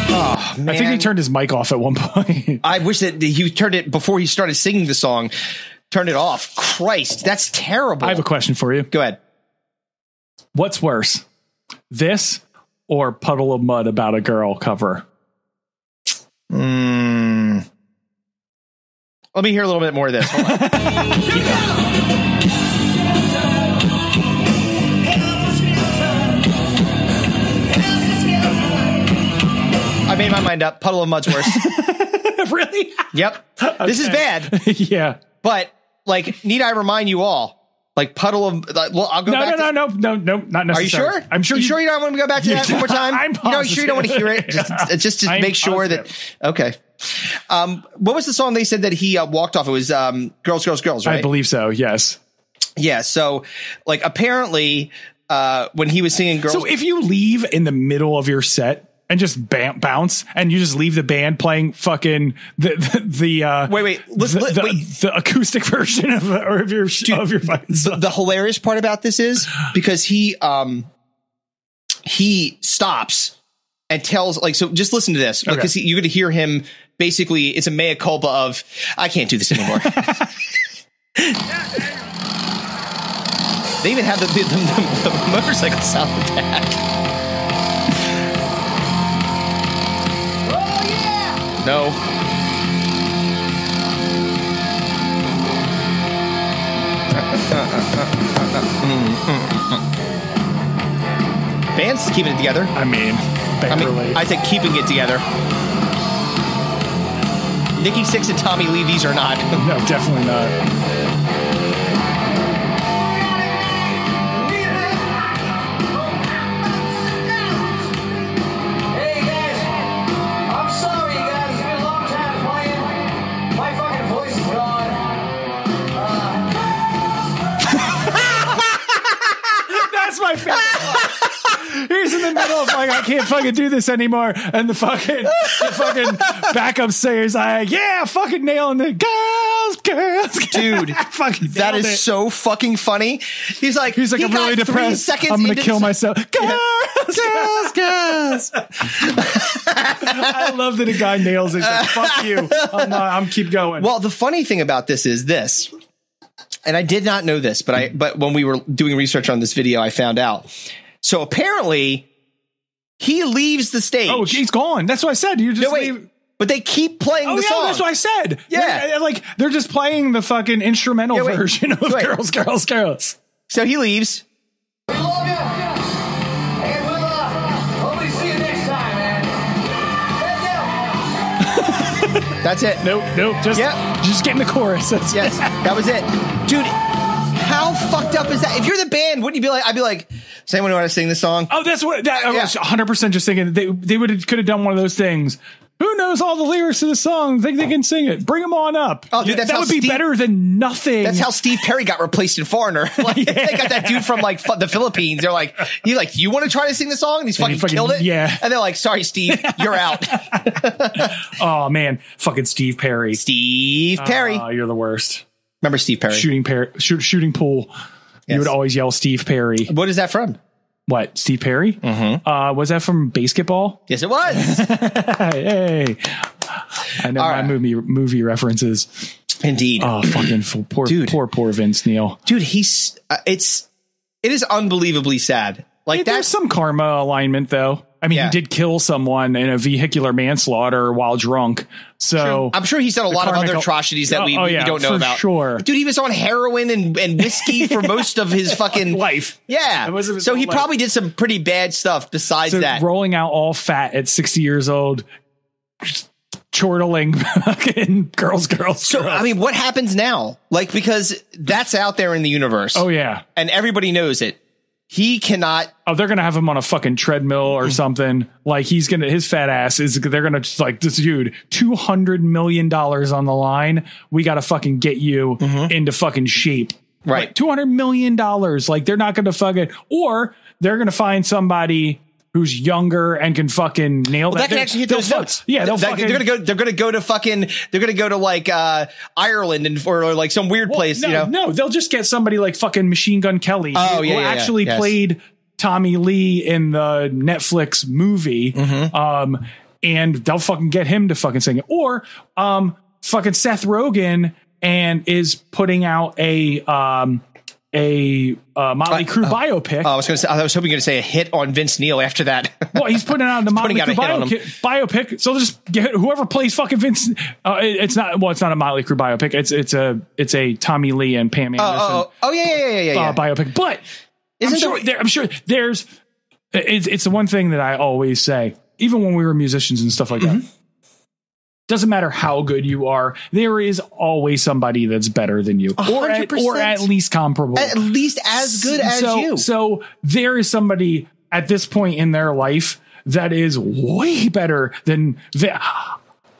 Oh, man. I think he turned his mic off at one point. I wish that he turned it before he started singing the song. Turned it off. Christ, that's terrible. I have a question for you. Go ahead. What's worse, this or Puddle of Mud About a Girl cover? Let me hear a little bit more of this. Hold on. I made my mind up. Puddle of Mud's worse. Really? Yep. Okay. This is bad. Yeah. But, like, need I remind you all? Like, Puddle of... well, I'll go back No, not necessarily. Are you sure? I'm sure. You sure you don't want to go back to that one more time? I'm positive. You sure you don't want to hear it? Just to make sure that... Okay. What was the song they said that he walked off? It was Girls, Girls, Girls, right? I believe so, yes. Yeah, so, like, apparently, when he was singing Girls... So if you leave in the middle of your set and just bounce, and you just leave the band playing fucking the acoustic version of your fucking song. The hilarious part about this is because he stops and tells, like, so just listen to this, because you're going to hear him basically, it's a mea culpa of, I can't do this anymore. They even have the motorcycle sound attack. No. Band's keeping it together. I think keeping it together. Nikki Sixx and Tommy Lee, these are not. No, definitely not. my favorite part. He's in the middle of like, I can't fucking do this anymore. And the fucking backup singer's like, yeah, fucking nailing it. Girls. Dude, fucking that is it. so fucking funny. He's like, I'm really depressed. I'm going to kill myself. Girls. I love that a guy nails it. He's like, fuck you. I'm keep going. Well, the funny thing about this is this, and I did not know this, but when we were doing research on this video, I found out. So apparently he leaves the stage. Oh, he's gone. That's what I said. You just leave. But they keep playing the song. That's what I said. Yeah. They're just playing the fucking instrumental version of Girls. So he leaves. We love you. And we'll hopefully see you next time, man. That's it. Nope. Just getting the chorus. Yes, that was it. Dude, how fucked up is that? If you're the band, wouldn't you be like, I'd be like, does anyone want to sing this song? Oh, that's what I was 100% just thinking. They could have done one of those things. Who knows all the lyrics to the song? Think they can sing it? Bring them on up. Oh, dude, that would be better than nothing. That's how Steve Perry got replaced in Foreigner. Like, they got that dude from like the Philippines. They're like, you want to try to sing the song? And he's fucking killed it. Yeah. And they're like, sorry, Steve, you're out. Oh man, fucking Steve Perry. Steve Perry. You're the worst. Remember Steve Perry? Shooting pool. Yes. You would always yell Steve Perry. What is that from? What, Steve Perry? Mm-hmm. Was that from Basketball? Yes, it was. Hey, I know my movie references. Indeed. Oh, fucking poor Vince Neil. Dude, it is unbelievably sad. Like there's some karma alignment though. I mean, he did kill someone in a vehicular manslaughter while drunk. So true. I'm sure he's done a lot of other atrocities that we don't know about. Sure. Dude, he was on heroin and whiskey for most of his fucking life. Yeah. So he probably did some pretty bad stuff besides that. Rolling out all fat at 60 years old, chortling fucking girls. So, I mean, what happens now? Like, because that's out there in the universe. Oh, yeah. And everybody knows it. He cannot. Oh, they're going to have him on a fucking treadmill or something. Like his fat ass they're going to just like, this dude, $200 million on the line. We got to fucking get you into fucking shape. Right. Like, $200 million. Like they're not going to fucking, or they're going to find somebody who's younger and can fucking nail that. That can actually hit those notes. Yeah, they're gonna go to like Ireland or like some weird place. No, they'll just get somebody like fucking Machine Gun Kelly who actually played Tommy Lee in the Netflix movie. And they'll fucking get him to fucking sing it, or fucking Seth Rogen and is putting out a Motley Crue biopic. I was hoping you were going to say a hit on Vince Neil after that. Well, he's putting out the Motley Crue biopic. So just get whoever plays fucking Vince. It's not a Motley Crue biopic. It's a Tommy Lee and Pam Anderson. Biopic. But I'm sure there's. It's the one thing that I always say, even when we were musicians and stuff like that. Doesn't matter how good you are, there is always somebody that's better than you, or at least comparable, at least as good as you. So there is somebody at this point in their life that is way better than.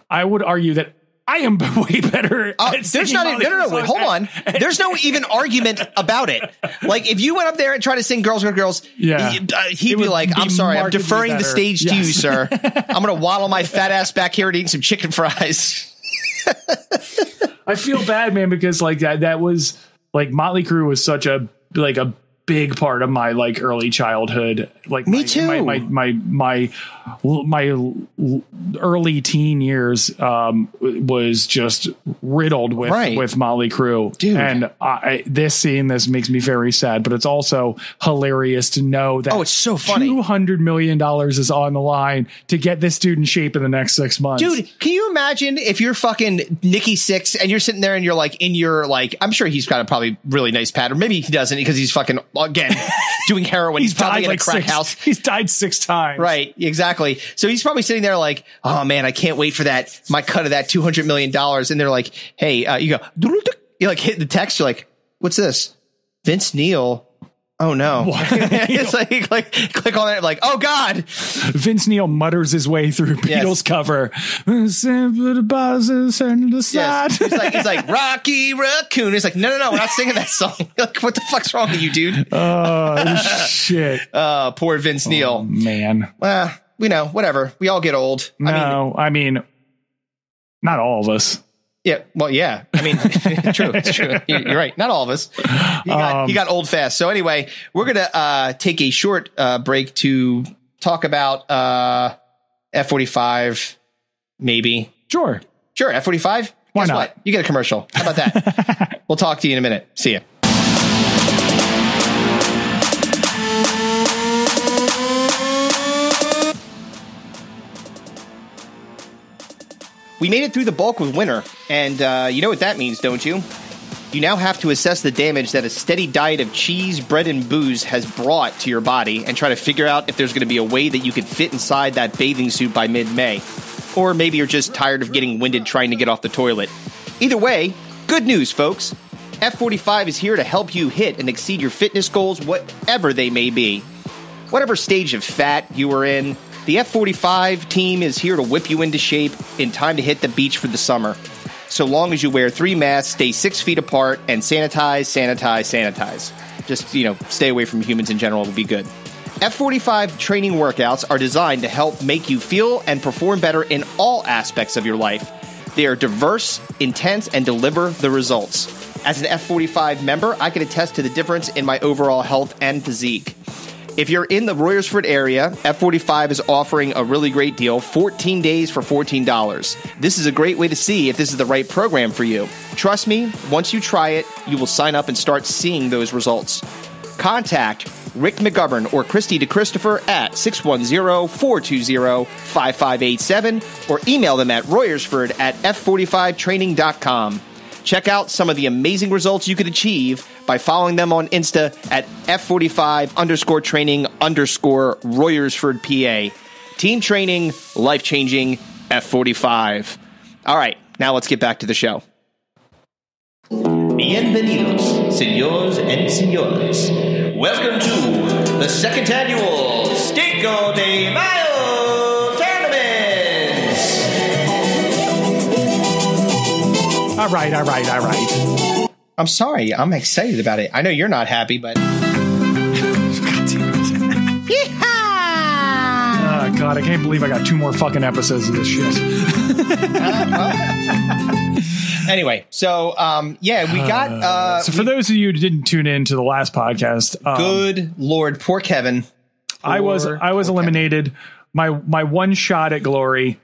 I would argue that I am way better. There's not even, no, wait, hold on. There's no even argument about it. Like if you went up there and tried to sing Girls, he'd be like, I'm sorry, I'm deferring the stage to you, sir. I'm going to waddle my fat ass back here and eat some chicken fries. I feel bad, man, because like that was like Motley Crue was such a big part of my like early childhood. Like me too. My early teen years was just riddled with Motley Crue. Dude. And seeing this makes me very sad, but it's also hilarious to know that it's so funny. $200 million is on the line to get this dude in shape in the next 6 months. Dude, can you imagine if you're fucking Nikki Sixx and you're sitting there and you're like I'm sure he's got a probably really nice pad, or maybe he doesn't because he's fucking again doing heroin. He's probably in a crack house. He's died 6 times. Right, exactly. So he's probably sitting there like, oh man, I can't wait for my cut of that $200 million. And they're like, hey, you go, you like hit the text. You're like, what's this? Vince Neil Oh no! It's like click on it, like, oh god! Vince Neil mutters his way through Beatles cover. Yes. He's like Rocky Raccoon. It's like, no, we're not singing that song. Like, what the fuck's wrong with you, dude? Oh shit! Poor Vince Neil. Man. Whatever. We all get old. I mean, not all of us. Yeah, well, yeah. I mean, true. It's true. You're right. Not all of us. He got old fast. So anyway, we're gonna take a short break to talk about F45. Maybe. Sure. F45. Why Guess not? What? You get a commercial. How about that? We'll talk to you in a minute. See ya. We made it through the bulk with winter, and you know what that means, don't you? You now have to assess the damage that a steady diet of cheese, bread, and booze has brought to your body and try to figure out if there's going to be a way that you could fit inside that bathing suit by mid-May. Or maybe you're just tired of getting winded trying to get off the toilet. Either way, good news, folks. F45 is here to help you hit and exceed your fitness goals, whatever they may be. Whatever stage of fat you are in, the F45 team is here to whip you into shape in time to hit the beach for the summer. So long as you wear 3 masks, stay 6 feet apart, and sanitize. Just, stay away from humans in general will be good. F45 training workouts are designed to help make you feel and perform better in all aspects of your life. They are diverse, intense, and deliver the results. As an F45 member, I can attest to the difference in my overall health and physique. If you're in the Royersford area, F45 is offering a really great deal, 14 days for $14. This is a great way to see if this is the right program for you. Trust me, once you try it, you will sign up and start seeing those results. Contact Rick McGovern or Kristi DeChristopher at 610-420-5587 or email them at Royersford at f45training.com. Check out some of the amazing results you could achieve by following them on Insta at F45_training_Royersford PA. Team training, life-changing, F45. All right, now let's get back to the show. Bienvenidos, señores and señores. Welcome to the second annual Stinko de Mayo tournaments. All right. I'm sorry. I'm excited about it. I know you're not happy, but... Oh, God, I can't believe I got 2 more fucking episodes of this shit. Anyway, so, we got... so for those of you who didn't tune in to the last podcast... good Lord, poor Kevin. I was eliminated. My one shot at glory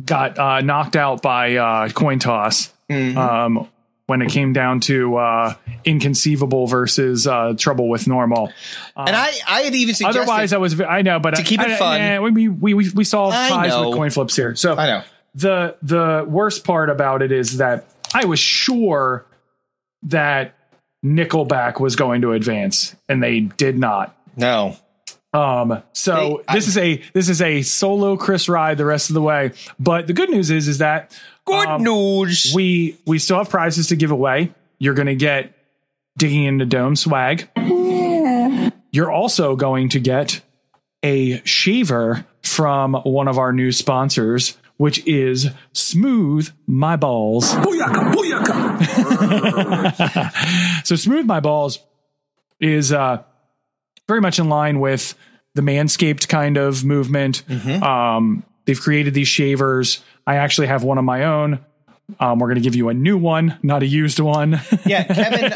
got knocked out by coin toss. Mm-hmm. When it came down to inconceivable versus trouble with normal, and I had even suggested. Otherwise, I know, but to keep it fun, we solve ties with coin flips here. So I know the worst part about it is that I was sure that Nickelback was going to advance, and they did not. No. This is a solo Chris ride the rest of the way. But the good news is that good news. We still have prizes to give away. You're going to get Digging into Dome swag. Yeah. You're also going to get a shaver from one of our new sponsors, which is Smooth My Balls. Booyaka, booyaka. So Smooth My Balls is very much in line with the Manscaped kind of movement. Mm-hmm. They've created these shavers. I actually have one of my own. We're going to give you a new one, not a used one. Yeah, Kevin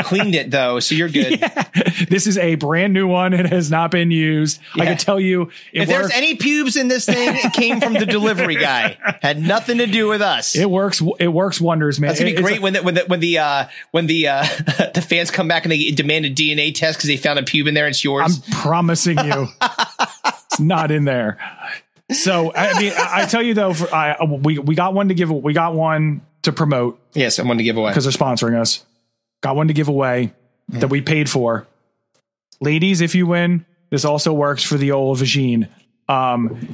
cleaned it, though, so you're good. Yeah. This is a brand new one. It has not been used. Yeah. I can tell you, if there's any pubes in this thing, it came from the delivery guy. Had nothing to do with us. It works wonders, man. That's gonna be great when the fans come back and they demand a DNA test because they found a pube in there. And it's yours. I'm promising you, it's not in there. So I mean, I tell you though, we got one to give. We got one to promote. Yes, and one to give away because they're sponsoring us. Got one to give away that we paid for. Ladies, if you win, this also works for the old vagine.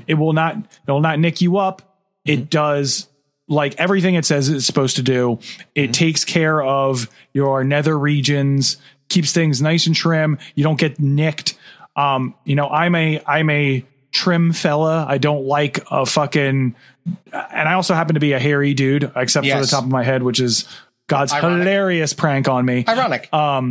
It will not nick you up. It does like everything it says it's supposed to do. It takes care of your nether regions, keeps things nice and trim. You don't get nicked. I'm a trim fella. I don't like a fucking, and I also happen to be a hairy dude, except for the top of my head, which is God's hilarious prank on me. Ironic,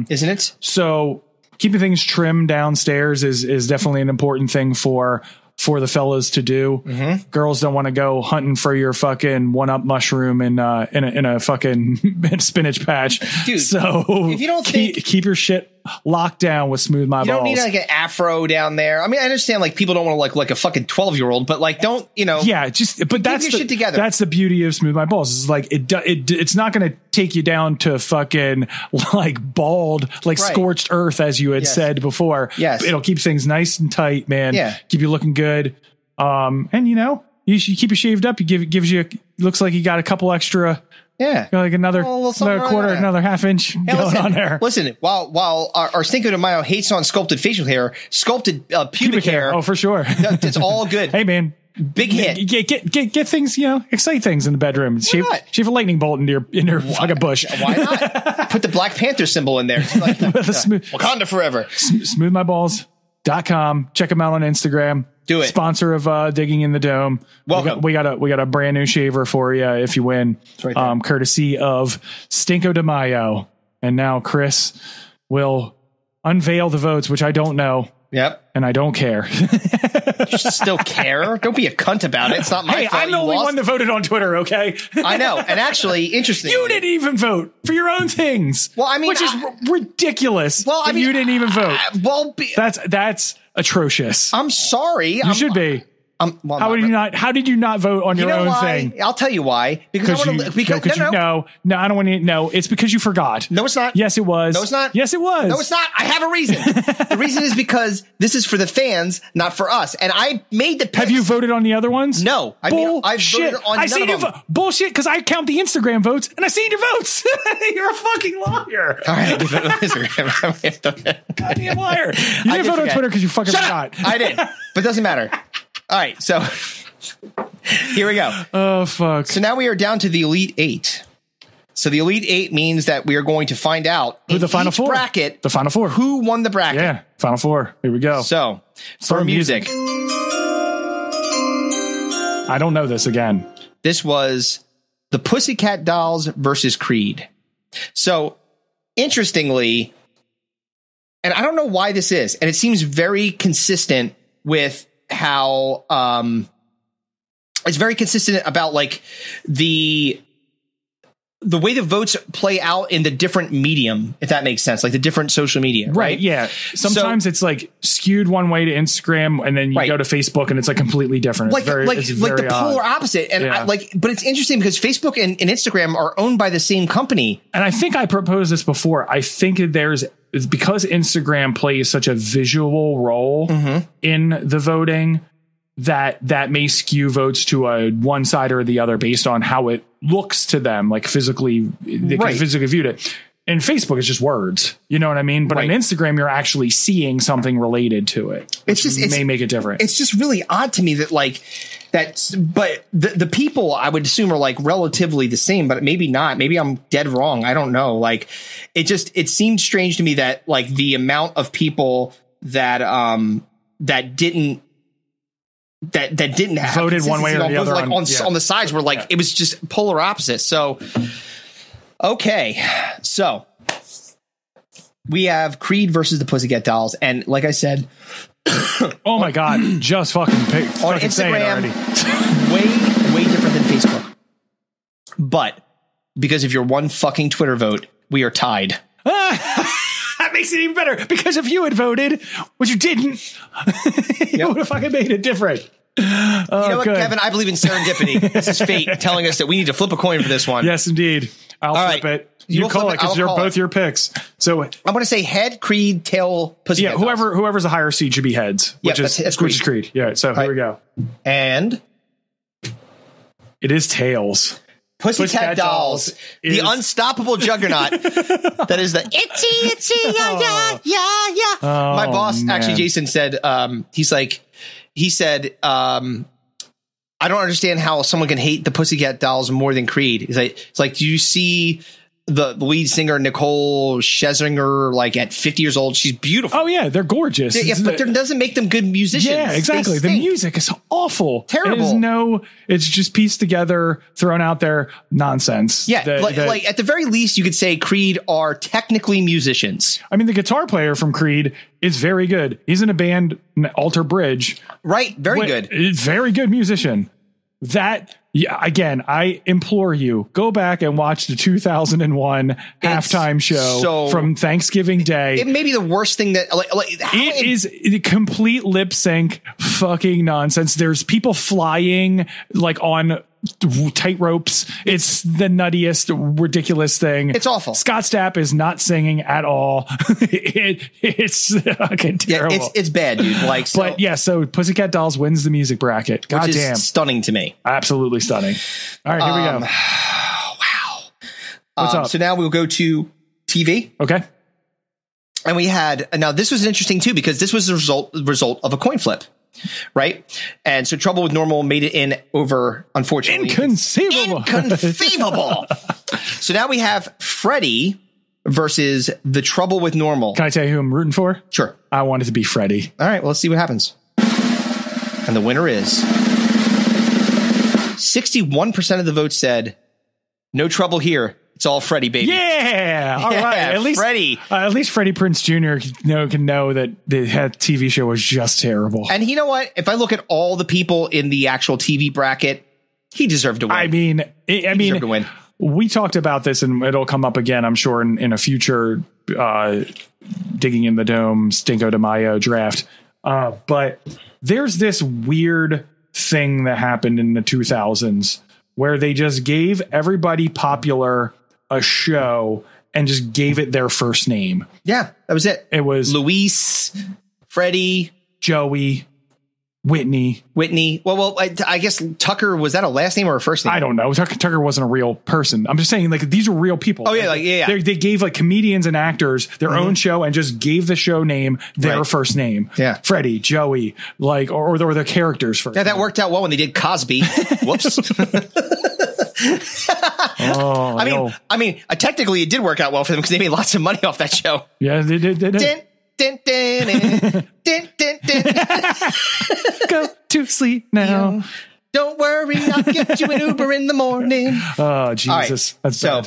isn't it? So keeping things trim downstairs is definitely an important thing for the fellas to do. Mm-hmm. Girls don't want to go hunting for your fucking 1-up mushroom in a fucking spinach patch. Dude, so if you don't keep your shit locked down with Smooth My Balls. You don't need like an afro down there. I mean, I understand like people don't want to look like a fucking 12-year-old, but like don't, Yeah, but that's your shit together. That's the beauty of Smooth My Balls. Is like it's not going to take you down to fucking like bald, like scorched earth, as you had said before. Yes. It'll keep things nice and tight, man. Yeah. Keep you looking good. And you keep it shaved up. Gives you looks like you got a couple extra. Yeah, like another quarter, another half inch going on there. Listen, while our Stinko de Mayo hates on sculpted facial hair, sculpted pubic hair. Oh, for sure, it's all good. Hey, man, big hit. Get things, excite things in the bedroom. Shave a lightning bolt into your fucking bush. Why not? Put the Black Panther symbol in there. Like, Wakanda forever. Smoothmyballs.com. Check them out on Instagram. Do it. Sponsor of Digging in the Dome. Welcome. We got a brand new shaver for you if you win. Right, courtesy of Stinko de Mayo. And now Chris will unveil the votes, which I don't know. Yep. And I don't care. You should still care. Don't be a cunt about it. It's not my fault. I'm the only one that voted on Twitter, okay? I know. And actually, interesting. You didn't even vote for your own things. Well, I mean, which is ridiculous. Well, I mean, you didn't even vote. That's atrocious. I'm sorry. You should be. How did you not vote on your own thing? I'll tell you why. Because I want to. No, I don't want to. No, it's because you forgot. No, it's not. Yes, it was. No, it's not. Yes, it was. No, it's not. I have a reason. The reason is because this is for the fans, not for us. And I made the picks. Have you voted on the other ones? No. I've voted on none of them. Bullshit, because I count the Instagram votes, and I seen your votes. You're a fucking liar. All right. Instagram. Goddamn liar. You didn't vote on Twitter because you fucking forgot. I did. But it doesn't matter. All right, so here we go. Oh, fuck. So now we are down to the Elite Eight. So the Elite Eight means that we are going to find out who the Final Four bracket. The Final Four. Who won the bracket? Yeah, Final Four. Here we go. So for music. I don't know this again. This was the Pussycat Dolls versus Creed. So interestingly, and I don't know why this is, and it seems very consistent with how it's very consistent about like the way the votes play out in the different medium, if that makes sense, like the different social media, right? Yeah. Sometimes it's like skewed one way to Instagram, and then you go to Facebook, and it's like completely different. Like the polar opposite. And but it's interesting because Facebook and Instagram are owned by the same company. And I think I proposed this before. I think because Instagram plays such a visual role in the voting, that may skew votes to a one side or the other based on how it looks to them, like physically, they can physically view it. And Facebook is just words, you know what I mean? But on Instagram, you're actually seeing something related to it. It may make it different. It's just really odd to me that but the people I would assume are like relatively the same, but maybe not. Maybe I'm dead wrong. I don't know. Like it seemed strange to me that like the amount of people that didn't have voted one way or the other on the sides were like it was just polar opposite. So okay, so we have Creed versus the Pussycat Dolls, and like I said, oh my god, just fucking pick on Instagram, way different than Facebook. But because of your one fucking Twitter vote, we are tied. That makes it even better, because if you had voted, which you didn't, you would have fucking made it different. You know what, Kevin? I believe in serendipity. This is fate telling us that we need to flip a coin for this one. Yes, indeed. I'll flip it. You call it because you're both your picks. So I'm going to say head, Creed, tail, Pussycat. Yeah, whoever's the higher seed should be heads, which is Creed. Yeah, so here we go. And it is tails. Pussycat Dolls, the unstoppable juggernaut. That is the itchy, yeah. My boss, actually, Jason said, he said, I don't understand how someone can hate the Pussycat Dolls more than Creed. It's like, do you see the lead singer, Nicole Scherzinger, like at 50 years old. She's beautiful. Oh, yeah. They're gorgeous. Yeah, but that doesn't make them good musicians. Yeah, exactly. The music is awful. Terrible. It's just pieced together, thrown out there nonsense. Yeah. Like at the very least, you could say Creed are technically musicians. I mean, the guitar player from Creed is very good. He's in a band, Alter Bridge. Right. Very good. Very good musician. Again, I implore you, go back and watch the 2001 halftime show from Thanksgiving Day. It may be the worst thing that it is complete lip sync fucking nonsense. There's people flying like on tight ropes. It's the nuttiest, ridiculous thing. It's awful. Scott Stapp is not singing at all. It's fucking terrible. Yeah, it's bad, dude. So Pussycat Dolls wins the music bracket. God which damn. Is stunning to me. Absolutely stunning. All right, here we go. Wow. What's up? So now we'll go to TV. Okay. And we had, now this was interesting too, because this was the result of a coin flip. Right. And so Trouble with Normal made it in over, unfortunately. Inconceivable. So now we have Freddie versus the Trouble with Normal. Can I tell you who I'm rooting for? Sure. I want it to be Freddie. All right. Well, let's see what happens. And the winner is 61% of the votes said no trouble here. It's all Freddie, baby. Yeah. All right. At least Freddie. At least Freddie Prinze Jr. can know that the TV show was just terrible. And you know what? If I look at all the people in the actual TV bracket, he deserved to win. I mean, he deserved to win. We talked about this, and it'll come up again, I'm sure, in a future Digging in the Dome, Stinko de Mayo draft. But there's this weird thing that happened in the 2000s where they just gave everybody popular a show and just gave it their first name. Yeah, that was it. It was Luis, Freddie, Joey, Whitney. Well, I guess Tucker, was that a last name or a first name? I don't know. Tucker wasn't a real person. I'm just saying, like, these are real people. Oh, yeah, yeah. They gave like comedians and actors their own show and just gave the show name their first name. Yeah. Freddie, Joey, like, or their characters first. Yeah, that worked out well when they did Cosby. Whoops. I mean, technically it did work out well for them because they made lots of money off that show. Yeah, they did. Go to sleep now. Don't worry, I'll get you an Uber in the morning. Oh, Jesus. Right. So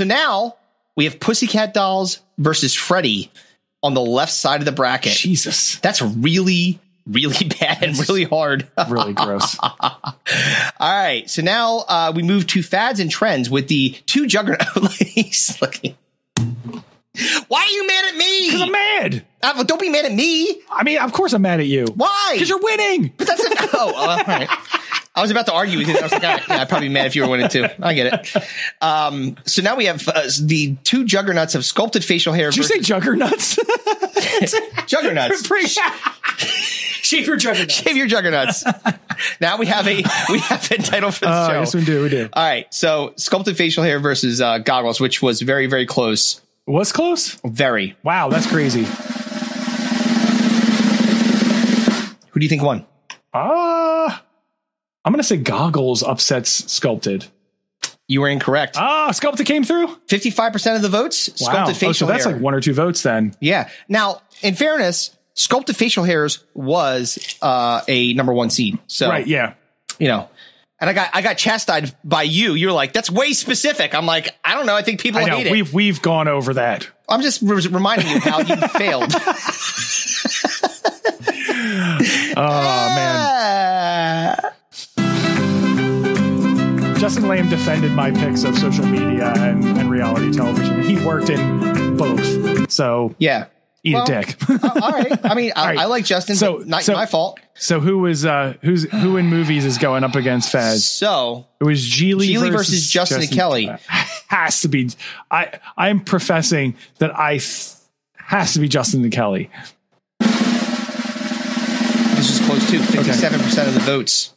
now we have Pussycat Dolls versus Freddie on the left side of the bracket. Jesus. That's really bad and really hard. Really gross. All right. So now we move to fads and trends with the two Juggernauts. Why are you mad at me? Because I'm mad. Don't be mad at me. I mean, of course I'm mad at you. Why? Because you're winning. But that's all right. I was about to argue with you. I was like, I'd probably be mad if you were winning too. I get it. So now we have the two Juggernauts of sculpted facial hair. Did you say Juggernauts? Juggernauts. Shave your Juggernauts. Shave your Juggernauts. Now we have a title for the show. Yes, we do. All right. So sculpted facial hair versus goggles, which was very, very close. Was close? Very. Wow, that's crazy. Who do you think won? I'm going to say goggles upsets sculpted. You were incorrect. Sculpted came through? 55% of the votes. Wow. Sculpted facial hair. So that's like 1 or 2 votes then. Yeah. Now, in fairness, sculpted facial hairs was a number 1 seed. So, right, yeah. You know, and I got chastised by you. You're like, that's way specific. I'm like, I don't know. I think people hate it. We've gone over that. I'm just reminding you how you failed. Oh, man. Justin Lamb defended my picks of social media and reality television. He worked in both. So, yeah. Eat a dick. All right. I mean, I like Justin, but not my fault. So who in movies is going up against Faz? So it was Geely versus Justin and Kelly. Has to be. I'm professing that has to be Justin and Kelly. This is close too. 57% of the votes.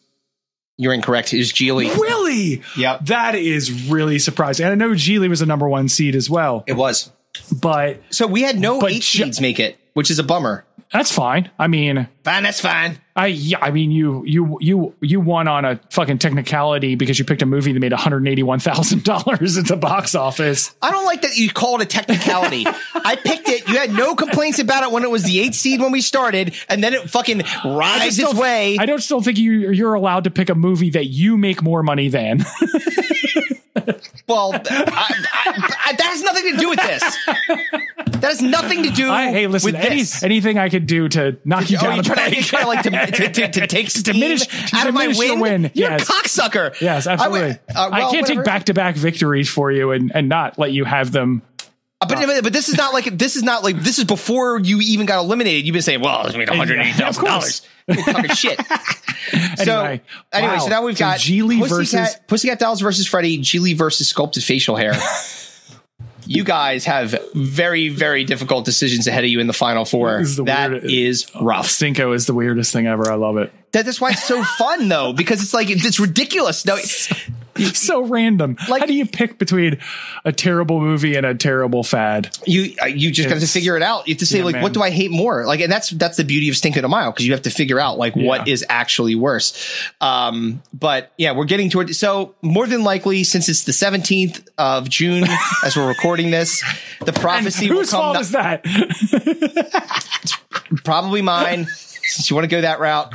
You're incorrect. It was Geely. Really? Yep. That is really surprising. And I know Geely was a number 1 seed as well. It was. But so we had no 8 seeds make it, which is a bummer. That's fine. I mean, That's fine. I mean, you won on a fucking technicality because you picked a movie that made $181,000 at the box office. I don't like that you call it a technicality. I picked it. You had no complaints about it when it was the 8th seed when we started, and then it fucking rides its way. I don't still think you're allowed to pick a movie that you make more money than. Well, that has nothing to do with this. That has nothing to do hey, listen, with this. Anything I could do to knock you down. You try to take steam out of my your win. You're yes. a cocksucker. Yes, absolutely. I can't take back-to-back victories for you and not let you have them. But this is not like this is before you even got eliminated. You've been saying, well, it's made $180,000. You're talking shit. Anyway, so now we've got Pussycat Dolls versus Freddy, Geely versus sculpted facial hair. You guys have very, very difficult decisions ahead of you in the final four. That is rough. Stinko is the weirdest thing ever. I love it. That's why it's so fun, though, because it's like it's ridiculous. No, so random. Like, how do you pick between a terrible movie and a terrible fad? You just have to figure it out. You have to say, what do I hate more? Like, and that's the beauty of Stinko de Mayo, because you have to figure out what is actually worse. But yeah, we're getting to it. So more than likely, since it's the 17th of June as we're recording this, the prophecy will come. Whose fault is that? Probably mine. Since you want to go that route,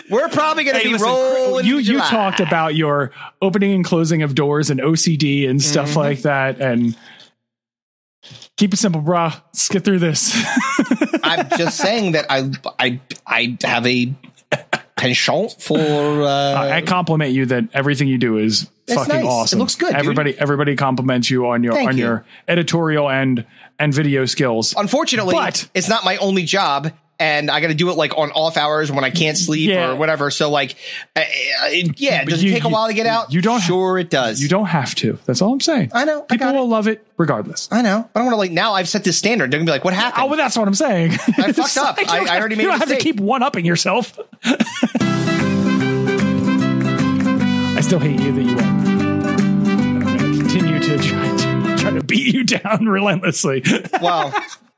we're probably going to be rolling. You talked about your opening and closing of doors and OCD and stuff like that, and keep it simple, brah. Let's get through this. I'm just saying that I have a penchant for. I compliment you that everything you do is fucking awesome. It looks good. Everybody compliments you on your editorial and video skills. Unfortunately, it's not my only job, and I got to do it like on off hours when I can't sleep or whatever. So like, does it take a while to get out? You don't. Sure, it does. You don't have to. That's all I'm saying. I know. People will love it regardless. I know. But I don't want to now I've set this standard. They're gonna be like, what happened? Oh, well, that's what I'm saying. I fucked up. I already made a mistake. You don't have to keep one-upping yourself. I still hate you that you won. I'm going to continue to try to beat you down relentlessly. Well,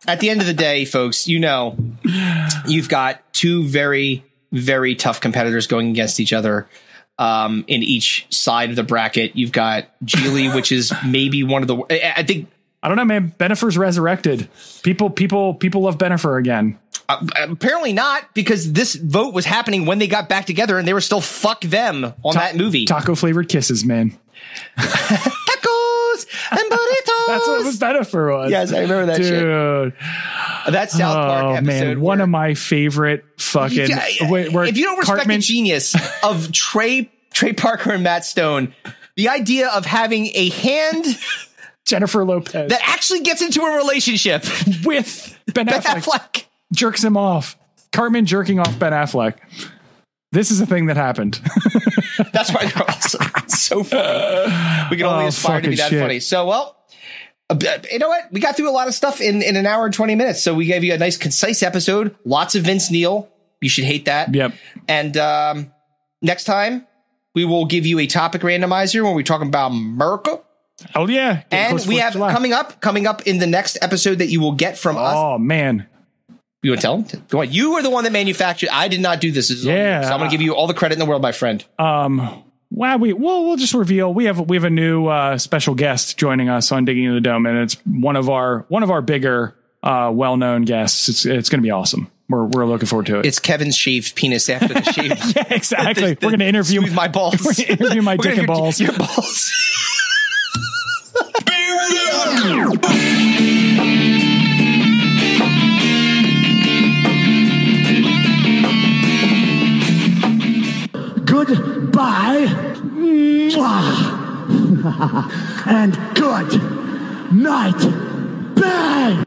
at the end of the day, folks, you've got two very, very tough competitors going against each other in each side of the bracket. You've got Geely, which is maybe one of the. I don't know, man. Benifer's resurrected. People love Benifer again. Apparently not, because this vote was happening when they got back together and they were still fuck them on that movie. Taco flavored kisses, man. Tacos and burritos. That's what Benifer was. Yes, I remember that shit. That South Park episode. Man, one of my favorite fucking. If you don't respect the genius of Trey Parker and Matt Stone, the idea of having a hand. Jennifer Lopez that actually gets into a relationship with Ben Affleck. Jerks him off. Cartman jerking off Ben Affleck. This is a thing that happened. That's why they're awesome. It's so funny. We can only aspire to be that funny. So, well, you know what? We got through a lot of stuff in an hour and 20 minutes. So we gave you a nice, concise episode. Lots of Vince Neil. You should hate that. Yep. And next time, we will give you a topic randomizer when we're talking about America. Oh, yeah. And we have coming up in the next episode that you will get from us. Oh, man. You want to tell them? Go on. You were the one that manufactured. I did not do this. So I'm going to give you all the credit in the world, my friend. Well, we'll just reveal we have a new special guest joining us on Digging in the Dome, and it's one of our bigger well-known guests. It's going to be awesome. We're looking forward to it. It's Kevin's shaved penis after the shave. Yeah, exactly. We're going to interview my balls. We're going to interview my dick and balls. Your balls. Goodbye. And good night. Bang!